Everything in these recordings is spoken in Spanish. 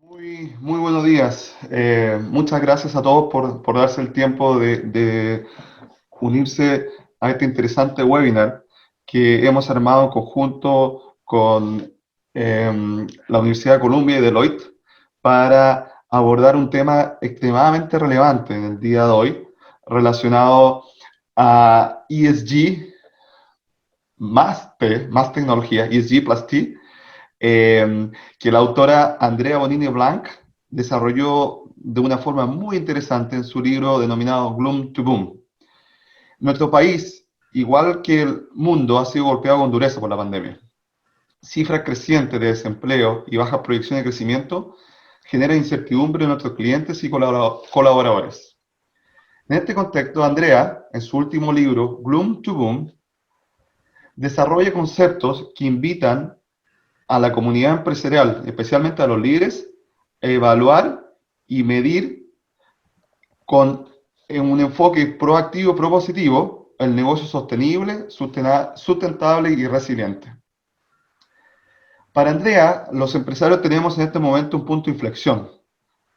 Muy buenos días. Muchas gracias a todos por darse el tiempo de unirse a este interesante webinar que hemos armado en conjunto con la Universidad de Columbia y Deloitte para abordar un tema extremadamente relevante en el día de hoy relacionado a ESG más T, más tecnología, ESG plus T, que la autora Andrea Bonini Blanc desarrolló de una forma muy interesante en su libro denominado Gloom to Boom. Nuestro país, igual que el mundo, ha sido golpeado con dureza por la pandemia. Cifras crecientes de desempleo y bajas proyecciones de crecimiento generan incertidumbre en nuestros clientes y colaboradores. En este contexto, Andrea, en su último libro, Gloom to Boom, desarrolla conceptos que invitan a la comunidad empresarial, especialmente a los líderes, a evaluar y medir con un enfoque proactivo, propositivo, el negocio sostenible, sustentable y resiliente. Para Andrea, los empresarios tenemos en este momento un punto de inflexión,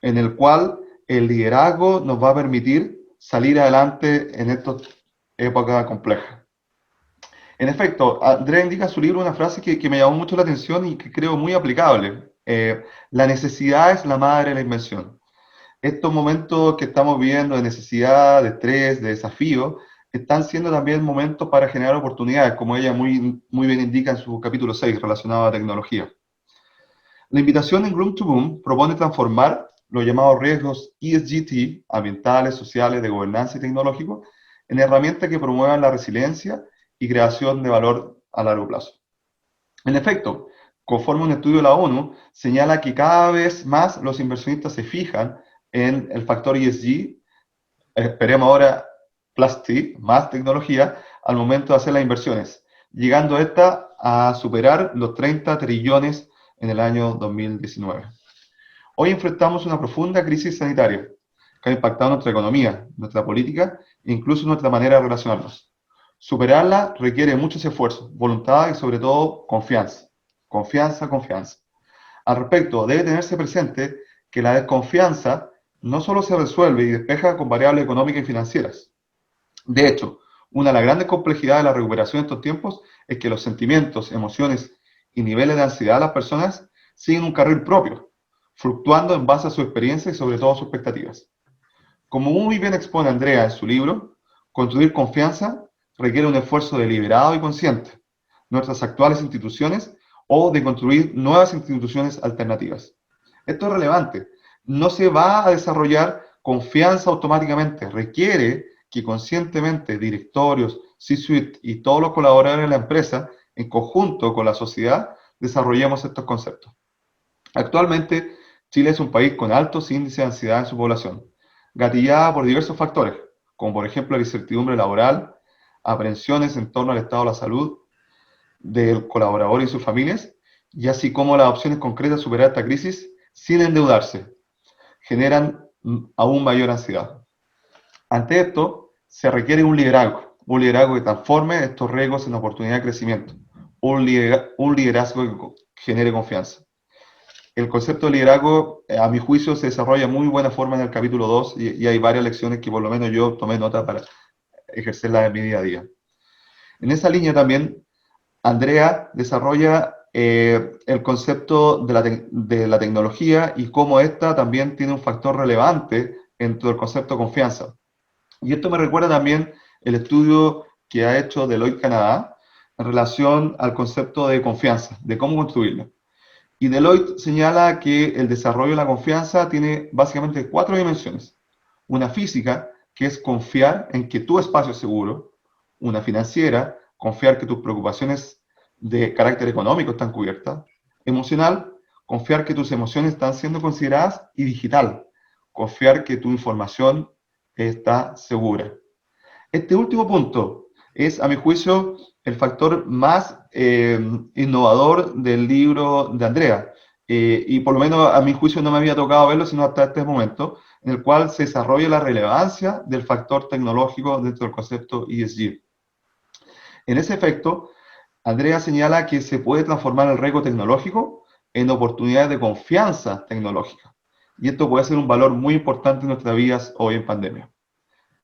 en el cual el liderazgo nos va a permitir salir adelante en esta época compleja. En efecto, Andrea indica en su libro una frase que me llamó mucho la atención y que creo muy aplicable. La necesidad es la madre de la invención. Estos momentos que estamos viviendo de necesidad, de estrés, de desafío, están siendo también momentos para generar oportunidades, como ella muy bien indica en su capítulo 6, relacionado a tecnología. La invitación en Gloom to Boom propone transformar los llamados riesgos ESGT, ambientales, sociales, de gobernanza y tecnológicos, en herramientas que promuevan la resiliencia y creación de valor a largo plazo. En efecto, conforme un estudio de la ONU, señala que cada vez más los inversionistas se fijan en el factor ESG, esperemos ahora plus T, más tecnología, al momento de hacer las inversiones, llegando esta a superar los 30 trillones en el año 2019. Hoy enfrentamos una profunda crisis sanitaria que ha impactado nuestra economía, nuestra política e incluso nuestra manera de relacionarnos. Superarla requiere muchos esfuerzos, voluntad y sobre todo confianza. Confianza, confianza. Al respecto, debe tenerse presente que la desconfianza no solo se resuelve y despeja con variables económicas y financieras. De hecho, una de las grandes complejidades de la recuperación en estos tiempos es que los sentimientos, emociones y niveles de ansiedad de las personas siguen un carril propio, fluctuando en base a su experiencia y sobre todo a sus expectativas. Como muy bien expone Andrea en su libro, construir confianza requiere un esfuerzo deliberado y consciente, nuestras actuales instituciones o de construir nuevas instituciones alternativas. Esto es relevante. No se va a desarrollar confianza automáticamente. Requiere que conscientemente directorios, C-suite y todos los colaboradores de la empresa, en conjunto con la sociedad, desarrollemos estos conceptos. Actualmente, Chile es un país con altos índices de ansiedad en su población, gatillada por diversos factores, como por ejemplo la incertidumbre laboral, aprensiones en torno al estado de la salud del colaborador y sus familias, y así como las opciones concretas de superar esta crisis sin endeudarse, generan aún mayor ansiedad. Ante esto, se requiere un liderazgo que transforme estos riesgos en oportunidad de crecimiento, un liderazgo que genere confianza. El concepto de liderazgo, a mi juicio, se desarrolla muy buena forma en el capítulo 2 y hay varias lecciones que por lo menos yo tomé nota para ejercerlas en mi día a día. En esa línea también, Andrea desarrolla el concepto de la tecnología y cómo esta también tiene un factor relevante dentro del concepto de confianza. Y esto me recuerda también el estudio que ha hecho Deloitte Canadá en relación al concepto de confianza, de cómo construirla. Y Deloitte señala que el desarrollo de la confianza tiene básicamente 4 dimensiones. Una física, que es confiar en que tu espacio es seguro. Una financiera, confiar que tus preocupaciones de carácter económico están cubiertas. Emocional, confiar que tus emociones están siendo consideradas. Y digital, confiar que tu información está segura. Este último punto es, a mi juicio, el factor más innovador del libro de Andrea. Y por lo menos a mi juicio no me había tocado verlo sino hasta este momento, en el cual se desarrolla la relevancia del factor tecnológico dentro del concepto ESG. En ese efecto, Andrea señala que se puede transformar el riesgo tecnológico en oportunidades de confianza tecnológica. Y esto puede ser un valor muy importante en nuestras vidas hoy en pandemia.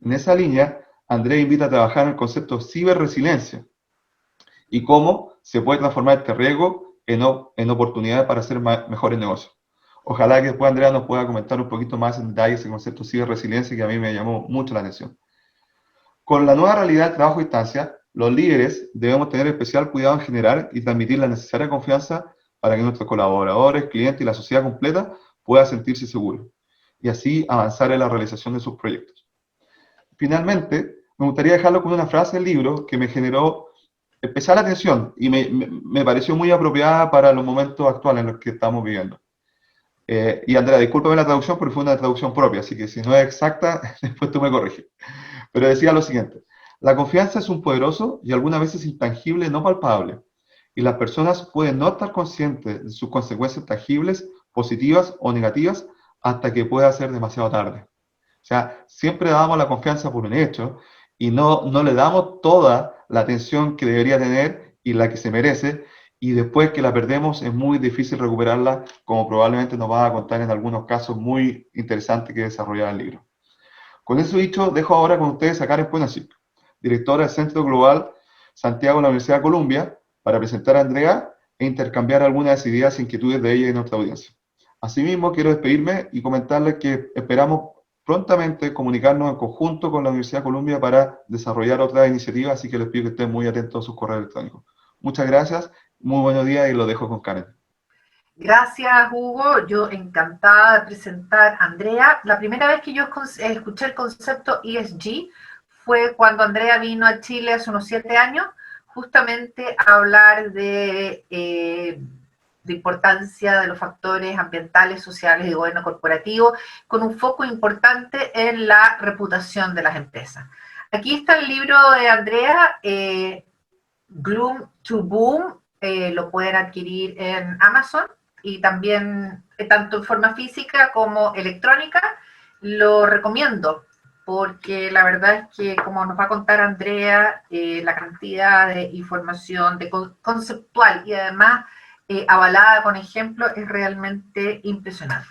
En esa línea, Andrea invita a trabajar en el concepto de ciberresiliencia y cómo se puede transformar este riesgo en oportunidades para hacer mejores negocios. Ojalá que después Andrea nos pueda comentar un poquito más en detalle ese concepto de ciberresiliencia que a mí me llamó mucho la atención. Con la nueva realidad del trabajo a distancia, los líderes debemos tener especial cuidado en generar y transmitir la necesaria confianza para que nuestros colaboradores, clientes y la sociedad completa pueda sentirse seguros y así avanzar en la realización de sus proyectos. Finalmente, me gustaría dejarlo con una frase del libro que me generó especial atención y me pareció muy apropiada para los momentos actuales en los que estamos viviendo. Y Andrea, discúlpame la traducción porque fue una traducción propia, así que si no es exacta, después tú me corriges. Pero decía lo siguiente: la confianza es un poderoso y algunas veces intangible, no palpable, y las personas pueden no estar conscientes de sus consecuencias tangibles, positivas o negativas, hasta que pueda ser demasiado tarde. O sea, siempre damos la confianza por un hecho y no le damos toda la atención que debería tener y la que se merece, y después que la perdemos es muy difícil recuperarla, como probablemente nos va a contar en algunos casos muy interesantes que desarrollar el libro. Con eso dicho, dejo ahora con ustedes a Karen Puenasip, directora del Centro Global Santiago de la Universidad de Columbia, para presentar a Andrea e intercambiar algunas ideas e inquietudes de ella y nuestra audiencia. Asimismo, quiero despedirme y comentarles que esperamos prontamente comunicarnos en conjunto con la Universidad de Columbia para desarrollar otras iniciativas, así que les pido que estén muy atentos a sus correos electrónicos. Muchas gracias, muy buenos días y lo dejo con Karen. Gracias, Hugo. Yo encantada de presentar a Andrea. La primera vez que yo escuché el concepto ESG fue cuando Andrea vino a Chile hace unos 7 años, justamente a hablar de importancia de los factores ambientales, sociales y de gobierno corporativo, con un foco importante en la reputación de las empresas. Aquí está el libro de Andrea, Gloom to Boom, lo pueden adquirir en Amazon y también tanto en forma física como electrónica. Lo recomiendo porque la verdad es que, como nos va a contar Andrea, la cantidad de información conceptual y además avalada con ejemplos es realmente impresionante.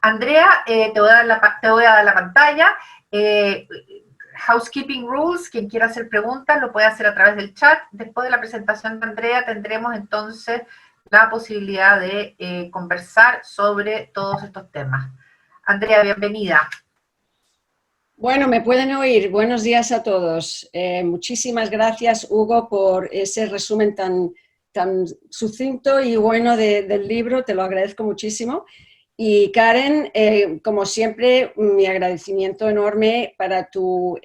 Andrea, te voy a dar la pantalla. Housekeeping rules, quien quiera hacer preguntas lo puede hacer a través del chat. Después de la presentación de Andrea tendremos entonces la posibilidad de conversar sobre todos estos temas. Andrea, bienvenida. Bueno, me pueden oír. Buenos días a todos. Muchísimas gracias, Hugo, por ese resumen tan sucinto y bueno del libro. Te lo agradezco muchísimo. Y Karen, como siempre, mi agradecimiento enorme para tu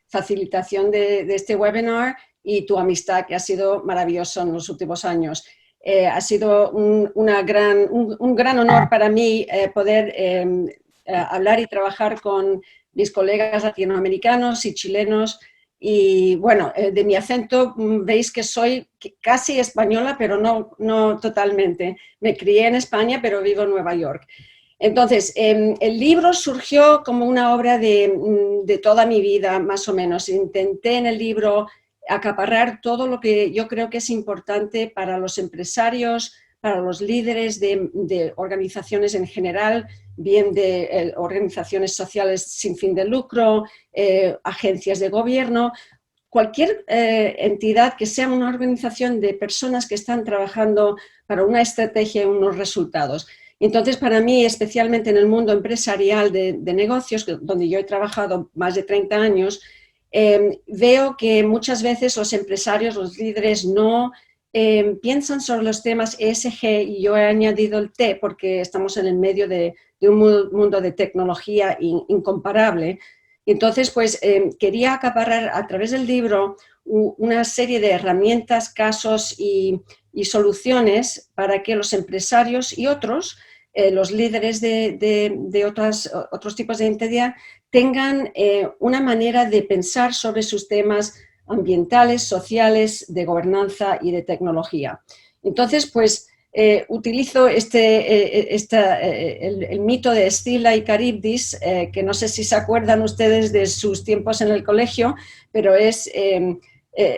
facilitación de este webinar y tu amistad, que ha sido maravilloso en los últimos años. Ha sido un gran honor para mí poder hablar y trabajar con mis colegas latinoamericanos y chilenos. Y bueno, de mi acento veis que soy casi española, pero no totalmente. Me crié en España, pero vivo en Nueva York. Entonces, el libro surgió como una obra de toda mi vida, más o menos. Intenté en el libro acaparar todo lo que yo creo que es importante para los empresarios, para los líderes de organizaciones en general, bien de organizaciones sociales sin fin de lucro, agencias de gobierno, cualquier entidad que sea una organización de personas que están trabajando para una estrategia y unos resultados. Entonces, para mí, especialmente en el mundo empresarial de negocios, donde yo he trabajado más de 30 años, veo que muchas veces los empresarios, los líderes, no piensan sobre los temas ESG, y yo he añadido el T porque estamos en el medio de un mundo de tecnología incomparable. Entonces, pues quería acaparar a través del libro una serie de herramientas, casos y soluciones para que los empresarios y otros, los líderes de otros tipos de entidad, tengan una manera de pensar sobre sus temas ambientales, sociales, de gobernanza y de tecnología. Entonces, pues utilizo el mito de Escila y Caribdis, que no sé si se acuerdan ustedes de sus tiempos en el colegio, pero es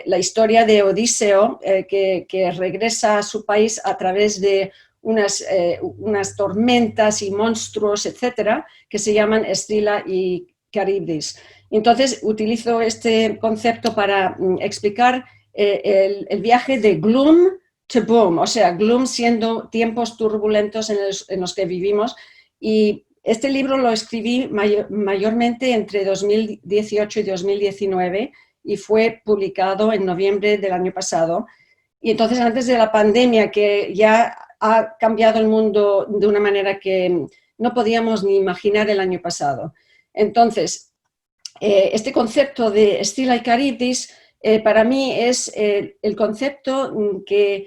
la historia de Odiseo, que regresa a su país a través de unas tormentas y monstruos, etcétera, que se llaman Scylla y Charybdis. Entonces utilizo este concepto para explicar el viaje de gloom to boom, o sea, gloom siendo tiempos turbulentos en los que vivimos. Y este libro lo escribí mayormente entre 2018 y 2019 y fue publicado en noviembre del año pasado. Y entonces, antes de la pandemia, que ya ha cambiado el mundo de una manera que no podíamos ni imaginar el año pasado. Entonces, este concepto de Scylla y Charybdis para mí es el concepto que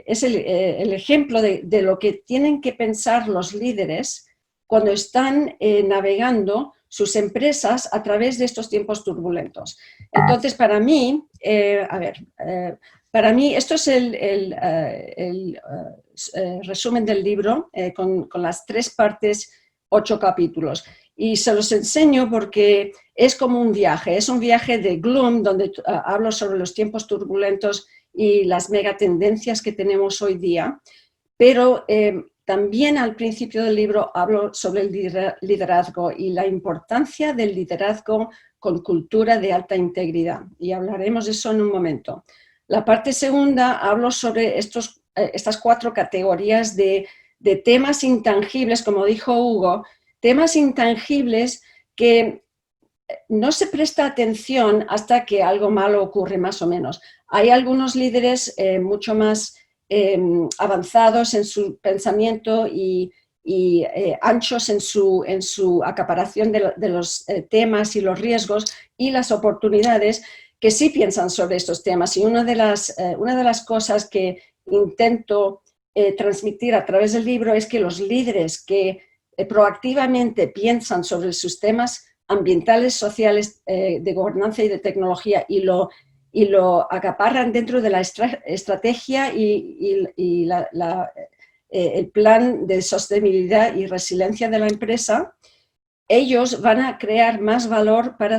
es el ejemplo de lo que tienen que pensar los líderes cuando están navegando sus empresas a través de estos tiempos turbulentos. Entonces, para mí, para mí esto es el resumen del libro con las 3 partes, 8 capítulos. Y se los enseño porque es como un viaje, es un viaje de gloom, donde hablo sobre los tiempos turbulentos y las megatendencias que tenemos hoy día, pero también al principio del libro hablo sobre el liderazgo y la importancia del liderazgo con cultura de alta integridad, y hablaremos de eso en un momento. La parte segunda hablo sobre estas 4 categorías de temas intangibles, como dijo Hugo, temas intangibles que no se presta atención hasta que algo malo ocurre, más o menos. Hay algunos líderes mucho más avanzados en su pensamiento y anchos en su acaparación de los temas y los riesgos y las oportunidades, que sí piensan sobre estos temas. Y una de las cosas que intento transmitir a través del libro es que los líderes que proactivamente piensan sobre sus temas ambientales, sociales, de gobernanza y de tecnología y lo acaparran dentro de la estrategia y el plan de sostenibilidad y resiliencia de la empresa, ellos van a crear más valor para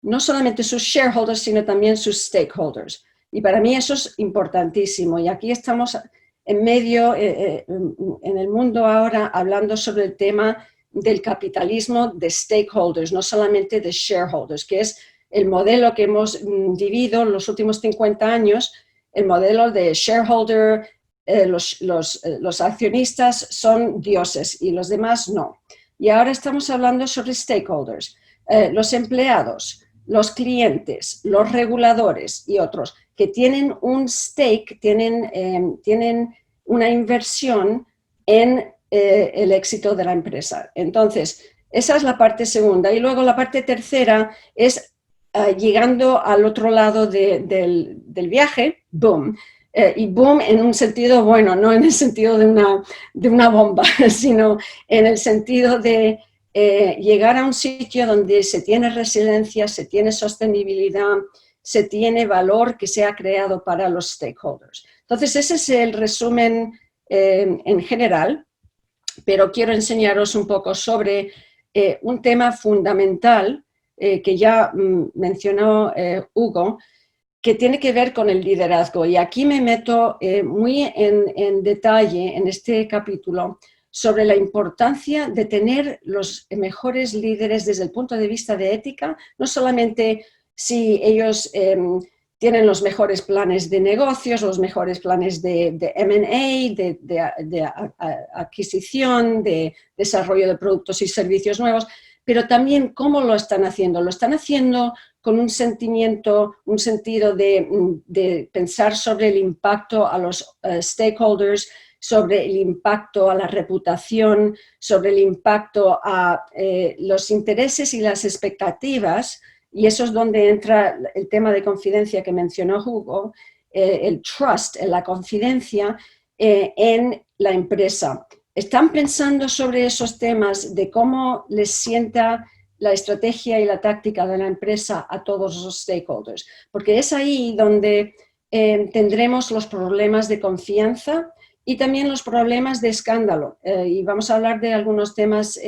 no solamente sus shareholders, sino también sus stakeholders. Y para mí eso es importantísimo. Y aquí estamos en medio, en el mundo ahora, hablando sobre el tema del capitalismo de stakeholders, no solamente de shareholders, que es el modelo que hemos vivido en los últimos 50 años, el modelo de shareholder, los accionistas son dioses y los demás no. Y ahora estamos hablando sobre stakeholders, los empleados, los clientes, los reguladores y otros que tienen un stake, tienen una inversión en el éxito de la empresa. Entonces, esa es la parte segunda. Y luego la parte tercera es llegando al otro lado del viaje, boom. Y boom en un sentido bueno, no en el sentido de una bomba, sino en el sentido de llegar a un sitio donde se tiene resiliencia, se tiene sostenibilidad, se tiene valor que se ha creado para los stakeholders. Entonces, ese es el resumen en general, pero quiero enseñaros un poco sobre un tema fundamental que ya mencionó Hugo, que tiene que ver con el liderazgo. Y aquí me meto muy en detalle en este capítulo sobre la importancia de tener los mejores líderes desde el punto de vista de ética, no solamente si ellos tienen los mejores planes de negocios, los mejores planes de M&A, de adquisición, de desarrollo de productos y servicios nuevos, pero también cómo lo están haciendo. Lo están haciendo con un sentimiento, un sentido de pensar sobre el impacto a los stakeholders, sobre el impacto a la reputación, sobre el impacto a los intereses y las expectativas, y eso es donde entra el tema de confidencia que mencionó Hugo, el trust, la confidencia en la empresa. ¿Están pensando sobre esos temas de cómo les sienta la estrategia y la táctica de la empresa a todos los stakeholders? Porque es ahí donde tendremos los problemas de confianza y también los problemas de escándalo. Y vamos a hablar de algunos temas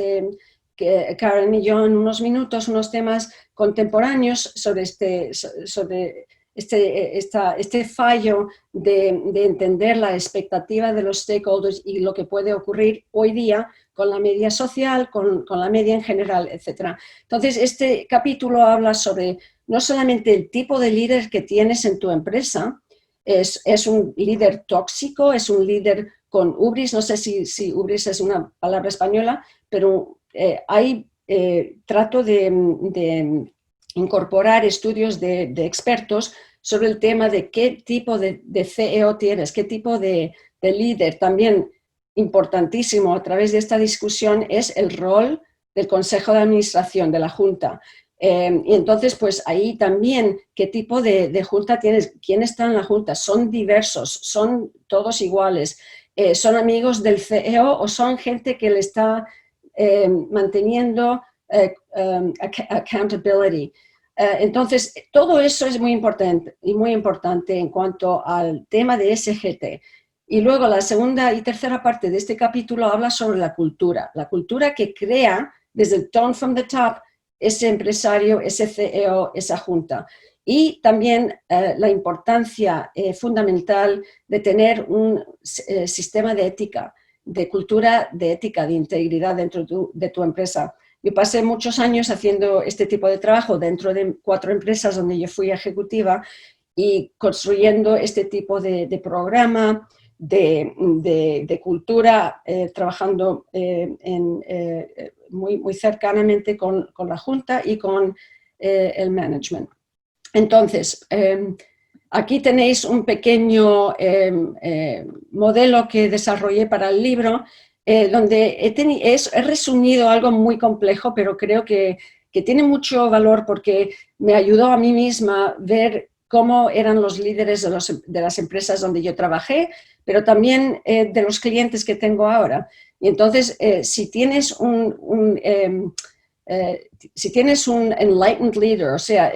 que Karen y yo en unos minutos, unos temas contemporáneos sobre este fallo de entender la expectativa de los stakeholders y lo que puede ocurrir hoy día con la media social, con la media en general, etc. Entonces, este capítulo habla sobre no solamente el tipo de líder que tienes en tu empresa, es un líder tóxico, es un líder con hubris, no sé si hubris es una palabra española, pero trato de incorporar estudios de expertos sobre el tema de qué tipo de CEO tienes, qué tipo de líder. También importantísimo a través de esta discusión es el rol del Consejo de Administración, de la Junta. Y entonces, pues ahí también, ¿qué tipo de junta tienes? ¿Quién está en la junta? ¿Son diversos? ¿Son todos iguales? ¿Son amigos del CEO o son gente que le está manteniendo accountability? Entonces, todo eso es muy importante en cuanto al tema de SGT. Y luego la segunda y tercera parte de este capítulo habla sobre la cultura que crea desde el tone from the top ese empresario, ese CEO, esa junta. Y también la importancia fundamental de tener un sistema de ética, de cultura de ética, de integridad dentro de tu empresa. Yo pasé muchos años haciendo este tipo de trabajo dentro de 4 empresas donde yo fui ejecutiva y construyendo este tipo de programa, de cultura, trabajando muy cercanamente con la Junta y con el management. Entonces, aquí tenéis un pequeño modelo que desarrollé para el libro, donde he resumido algo muy complejo, pero creo que tiene mucho valor porque me ayudó a mí misma ver cómo eran los líderes de las empresas donde yo trabajé, pero también de los clientes que tengo ahora. Y entonces, si tienes un enlightened leader, o sea,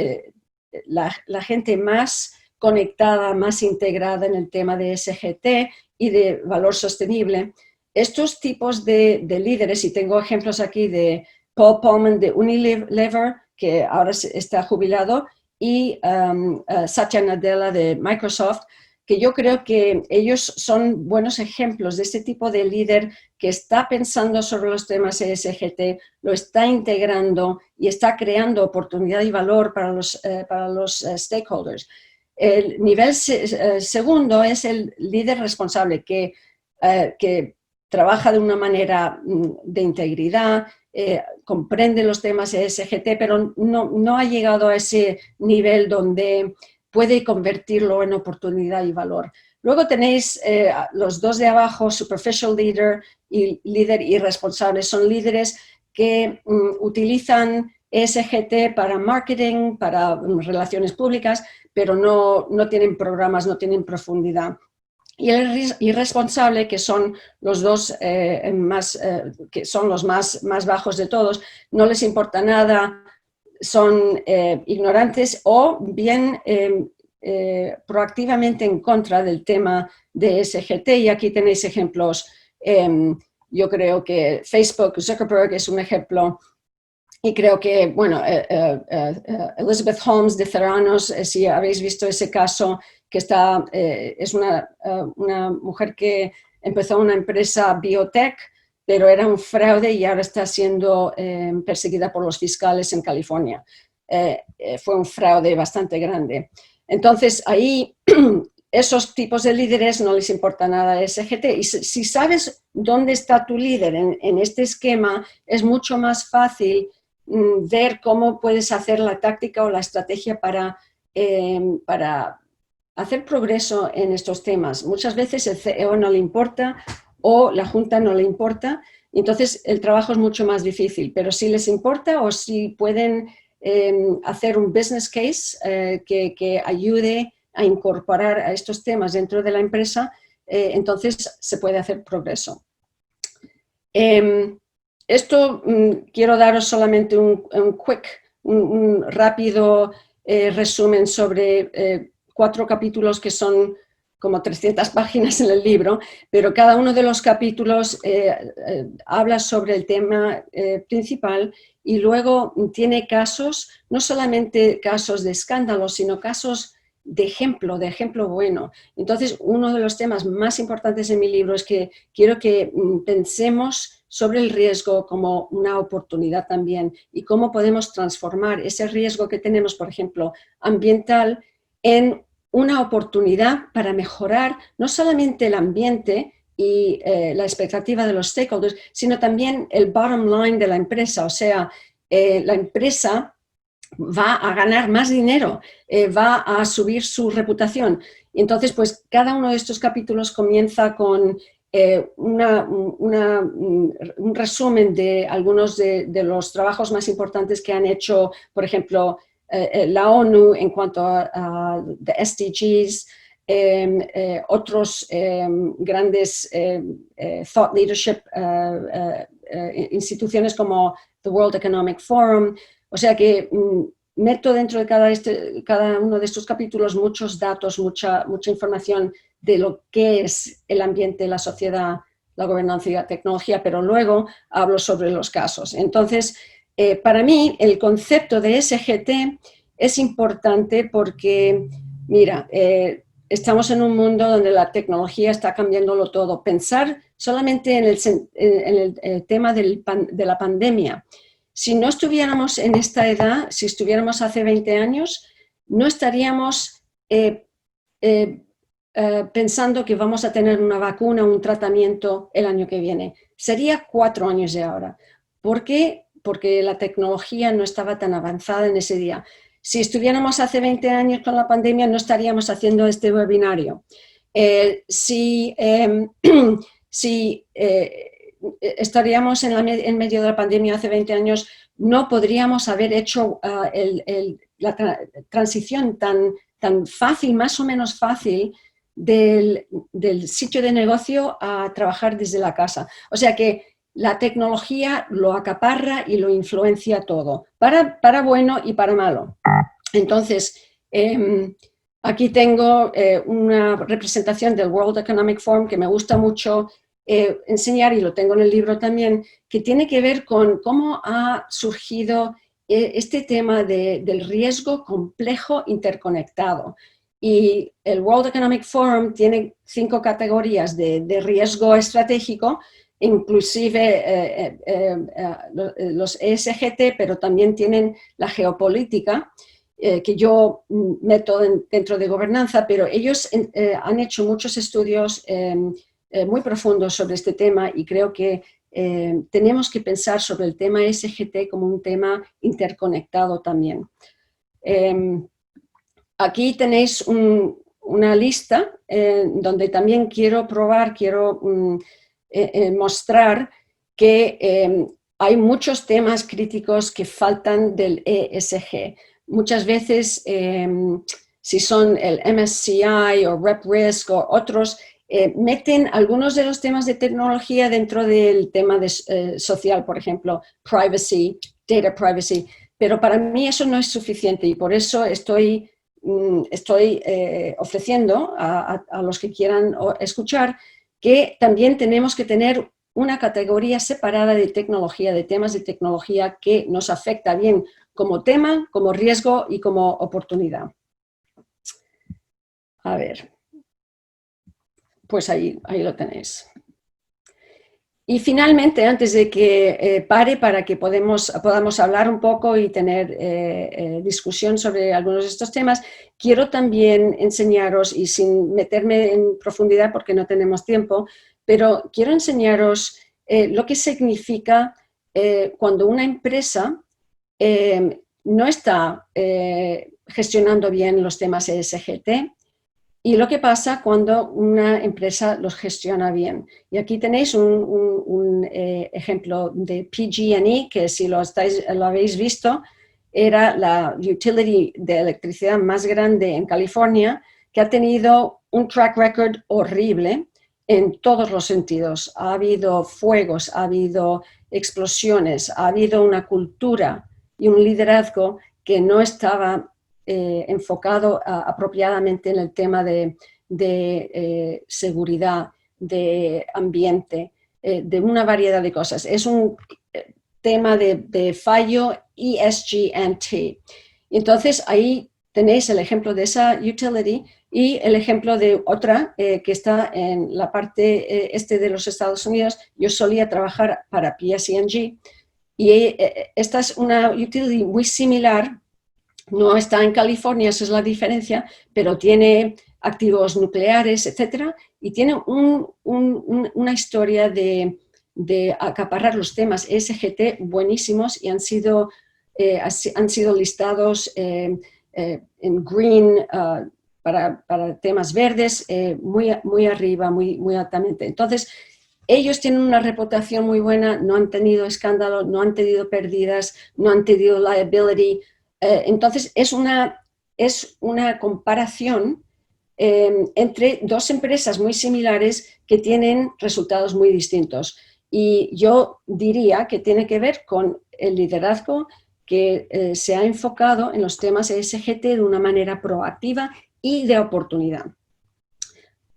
la gente más conectada, más integrada en el tema de SGT y de valor sostenible, estos tipos de líderes, y tengo ejemplos aquí de Paul Polman de Unilever, que ahora está jubilado, y Satya Nadella de Microsoft, que yo creo que ellos son buenos ejemplos de este tipo de líder que está pensando sobre los temas ESGT, lo está integrando y está creando oportunidad y valor para los stakeholders. El nivel segundo es el líder responsable que trabaja de una manera de integridad, comprende los temas ESGT, pero no ha llegado a ese nivel donde puede convertirlo en oportunidad y valor. Luego tenéis los dos de abajo, superficial leader y líder irresponsable. Son líderes que utilizan ESGT para marketing, para relaciones públicas, pero no tienen programas, no tienen profundidad. Y el irresponsable, que son los dos que son los más bajos de todos, no les importa nada, son ignorantes o bien proactivamente en contra del tema de SGT. Y aquí tenéis ejemplos. Yo creo que Facebook, Zuckerberg es un ejemplo. Y creo que, bueno, Elizabeth Holmes de Theranos, si habéis visto ese caso, que es una mujer que empezó una empresa biotech, pero era un fraude y ahora está siendo perseguida por los fiscales en California. Fue un fraude bastante grande. Entonces, ahí esos tipos de líderes no les importa nada el SGT. Y si sabes dónde está tu líder en este esquema, es mucho más fácil ver cómo puedes hacer la táctica o la estrategia para hacer progreso en estos temas. Muchas veces el CEO no le importa o la Junta no le importa, entonces el trabajo es mucho más difícil. Pero si les importa o si pueden hacer un business case que ayude a incorporar a estos temas dentro de la empresa, entonces se puede hacer progreso. Esto quiero daros solamente un rápido resumen sobre 4 capítulos que son como 300 páginas en el libro, pero cada uno de los capítulos habla sobre el tema principal y luego tiene casos, no solamente casos de escándalos, sino casos de ejemplo bueno. Entonces, uno de los temas más importantes en mi libro es que quiero que pensemos sobre el riesgo como una oportunidad también y cómo podemos transformar ese riesgo que tenemos, por ejemplo, ambiental, en una oportunidad para mejorar no solamente el ambiente y la expectativa de los stakeholders, sino también el bottom line de la empresa, o sea, la empresa va a ganar más dinero, va a subir su reputación. Y entonces, pues cada uno de estos capítulos comienza con un resumen de algunos de los trabajos más importantes que han hecho, por ejemplo, la ONU en cuanto a SDGs, otros grandes thought leadership instituciones como the World Economic Forum. O sea que meto dentro de cada uno de estos capítulos muchos datos, mucha información de lo que es el ambiente, la sociedad, la gobernanza y la tecnología, pero luego hablo sobre los casos. Entonces, para mí, el concepto de SGT es importante porque, mira, estamos en un mundo donde la tecnología está cambiándolo todo. Pensar solamente en el tema de la pandemia. Si no estuviéramos en esta edad, si estuviéramos hace 20 años, no estaríamos pensando que vamos a tener una vacuna, un tratamiento el año que viene. Sería 4 años de ahora. ¿Por qué? Porque la tecnología no estaba tan avanzada en ese día. Si estuviéramos hace 20 años con la pandemia, no estaríamos haciendo este webinario. Si estaríamos en medio de la pandemia hace 20 años, no podríamos haber hecho la transición tan fácil, más o menos fácil, del sitio de negocio a trabajar desde la casa. O sea que la tecnología lo acaparra y lo influencia todo, para bueno y para malo. Entonces, aquí tengo una representación del World Economic Forum que me gusta mucho enseñar, y lo tengo en el libro también, que tiene que ver con cómo ha surgido este tema del riesgo complejo interconectado. Y el World Economic Forum tiene 5 categorías de riesgo estratégico, inclusive los ESGT, pero también tienen la geopolítica, que yo meto dentro de gobernanza, pero ellos han hecho muchos estudios muy profundos sobre este tema, y creo que tenemos que pensar sobre el tema SGT como un tema interconectado también. Aquí tenéis una lista donde también quiero mostrar que hay muchos temas críticos que faltan del ESG. Muchas veces, si son el MSCI o RepRisk o otros, meten algunos de los temas de tecnología dentro del tema social, por ejemplo, privacy, data privacy, pero para mí eso no es suficiente, y por eso estoy ofreciendo a los que quieran escuchar que también tenemos que tener una categoría separada de tecnología, de temas de tecnología que nos afecta bien como tema, como riesgo y como oportunidad. A ver, pues ahí lo tenéis. Y finalmente, antes de que pare, para que podamos hablar un poco y tener discusión sobre algunos de estos temas, quiero también enseñaros, y sin meterme en profundidad porque no tenemos tiempo, pero quiero enseñaros lo que significa cuando una empresa no está gestionando bien los temas ESGT, y lo que pasa cuando una empresa los gestiona bien. Y aquí tenéis un ejemplo de PG&E, que si lo habéis visto, era la utility de electricidad más grande en California, que ha tenido un track record horrible en todos los sentidos. Ha habido fuegos, ha habido explosiones, ha habido una cultura y un liderazgo que no estaba enfocado apropiadamente en el tema de seguridad, de ambiente, de una variedad de cosas. Es un tema de fallo ESG&T. Entonces, ahí tenéis el ejemplo de esa utility y el ejemplo de otra que está en la parte este de los Estados Unidos. Yo solía trabajar para PSE&G y esta es una utility muy similar. No está en California, esa es la diferencia, pero tiene activos nucleares, etcétera, y tiene una historia de acaparar los temas ESGT buenísimos y han sido listados en green para temas verdes muy arriba, muy altamente. Entonces, ellos tienen una reputación muy buena, no han tenido escándalo, no han tenido pérdidas, no han tenido liability. Entonces, es una comparación entre dos empresas muy similares que tienen resultados muy distintos. Y yo diría que tiene que ver con el liderazgo que se ha enfocado en los temas ESGT de una manera proactiva y de oportunidad.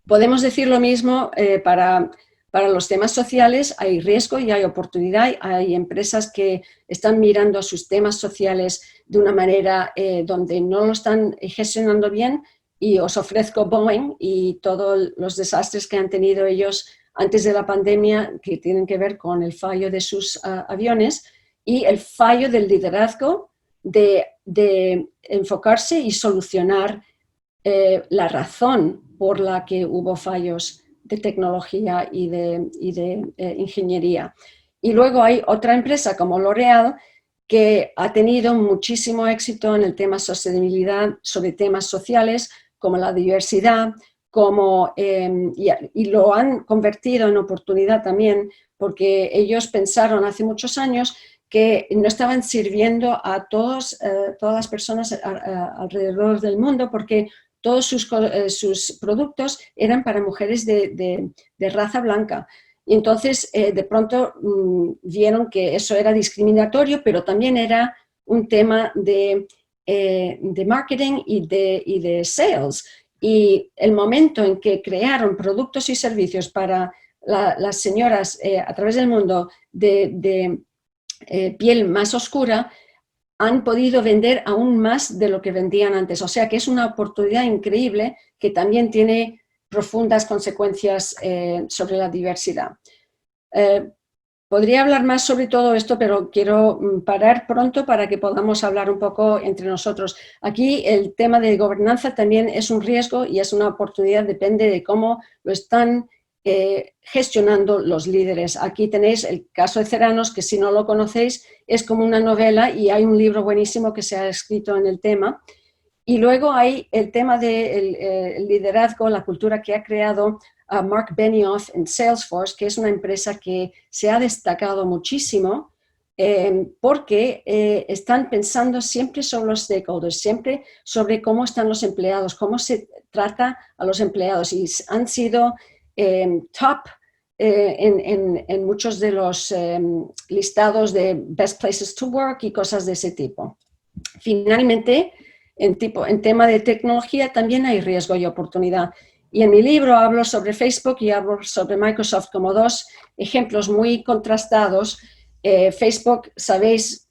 Podemos decir lo mismo para los temas sociales. Hay riesgo y hay oportunidad. Hay empresas que están mirando a sus temas sociales de una manera donde no lo están gestionando bien, y os ofrezco Boeing y todos los desastres que han tenido ellos antes de la pandemia, que tienen que ver con el fallo de sus aviones y el fallo del liderazgo de enfocarse y solucionar la razón por la que hubo fallos de tecnología y de ingeniería. Y luego hay otra empresa como L'Oréal que ha tenido muchísimo éxito en el tema sostenibilidad, sobre temas sociales como la diversidad, y lo han convertido en oportunidad también, porque ellos pensaron hace muchos años que no estaban sirviendo a todas las personas alrededor del mundo, porque todos sus productos eran para mujeres de raza blanca. Y entonces, de pronto, vieron que eso era discriminatorio, pero también era un tema de marketing y de sales. Y el momento en que crearon productos y servicios para las señoras a través del mundo de piel más oscura, han podido vender aún más de lo que vendían antes. O sea que es una oportunidad increíble que también tiene profundas consecuencias sobre la diversidad. Podría hablar más sobre todo esto, pero quiero parar pronto para que podamos hablar un poco entre nosotros. Aquí el tema de gobernanza también es un riesgo y es una oportunidad, depende de cómo lo están gestionando los líderes. Aquí tenéis el caso de Ceranos, que si no lo conocéis es como una novela y hay un libro buenísimo que se ha escrito en el tema. Y luego hay el tema del liderazgo, la cultura que ha creado Mark Benioff en Salesforce, que es una empresa que se ha destacado muchísimo porque están pensando siempre sobre los stakeholders, siempre sobre cómo están los empleados, cómo se trata a los empleados, y han sido top en muchos de los listados de Best Places to Work y cosas de ese tipo. Finalmente, en tema de tecnología también hay riesgo y oportunidad. Y en mi libro hablo sobre Facebook y hablo sobre Microsoft como dos ejemplos muy contrastados. Facebook, sabéis,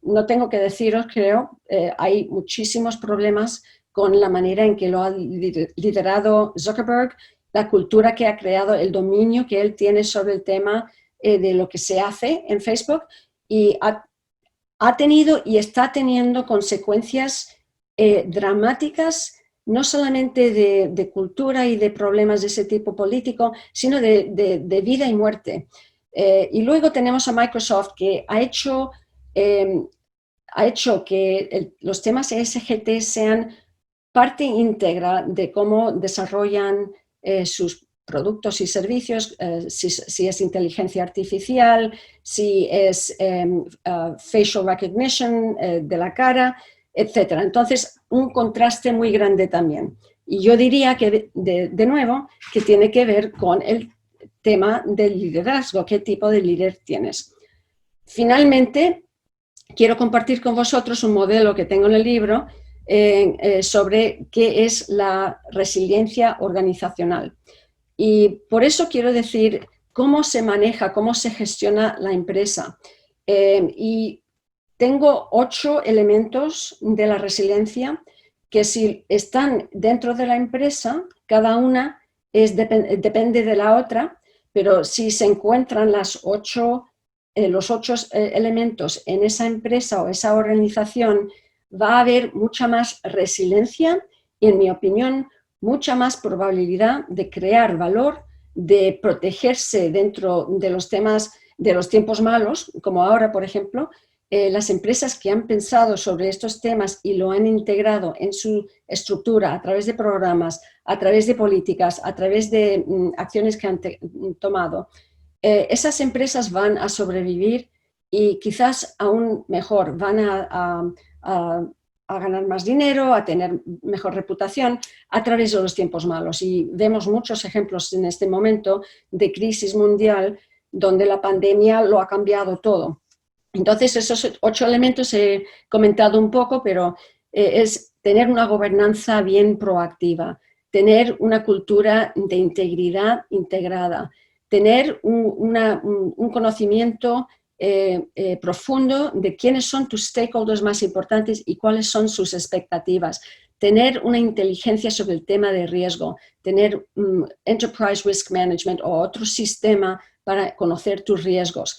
no tengo que deciros, creo, hay muchísimos problemas con la manera en que lo ha liderado Zuckerberg, la cultura que ha creado, el dominio que él tiene sobre el tema de lo que se hace en Facebook, y ha tenido y está teniendo consecuencias dramáticas, no solamente de cultura y de problemas de ese tipo político, sino de vida y muerte. Y luego tenemos a Microsoft, que ha hecho que los temas ESGT sean parte íntegra de cómo desarrollan sus productos y servicios, si es inteligencia artificial, si es facial recognition de la cara, etc. Entonces, un contraste muy grande también. Y yo diría que, de nuevo, que tiene que ver con el tema del liderazgo, qué tipo de líder tienes. Finalmente, quiero compartir con vosotros un modelo que tengo en el libro sobre qué es la resiliencia organizacional. Y por eso quiero decir cómo se maneja, cómo se gestiona la empresa. Y tengo 8 elementos de la resiliencia que si están dentro de la empresa, cada una depende de la otra, pero si se encuentran los 8 elementos en esa empresa o esa organización, va a haber mucha más resiliencia y, en mi opinión, mucha más probabilidad de crear valor, de protegerse dentro de los temas de los tiempos malos, como ahora, por ejemplo. Las empresas que han pensado sobre estos temas y lo han integrado en su estructura a través de programas, a través de políticas, a través de acciones que han tomado, esas empresas van a sobrevivir y quizás aún mejor, van a ganar más dinero, a tener mejor reputación a través de los tiempos malos. Y vemos muchos ejemplos en este momento de crisis mundial donde la pandemia lo ha cambiado todo. Entonces, esos 8 elementos he comentado un poco, pero es tener una gobernanza bien proactiva, tener una cultura de integridad integrada, tener un conocimiento profundo de quiénes son tus stakeholders más importantes y cuáles son sus expectativas, tener una inteligencia sobre el tema de riesgo, tener Enterprise Risk Management o otro sistema para conocer tus riesgos,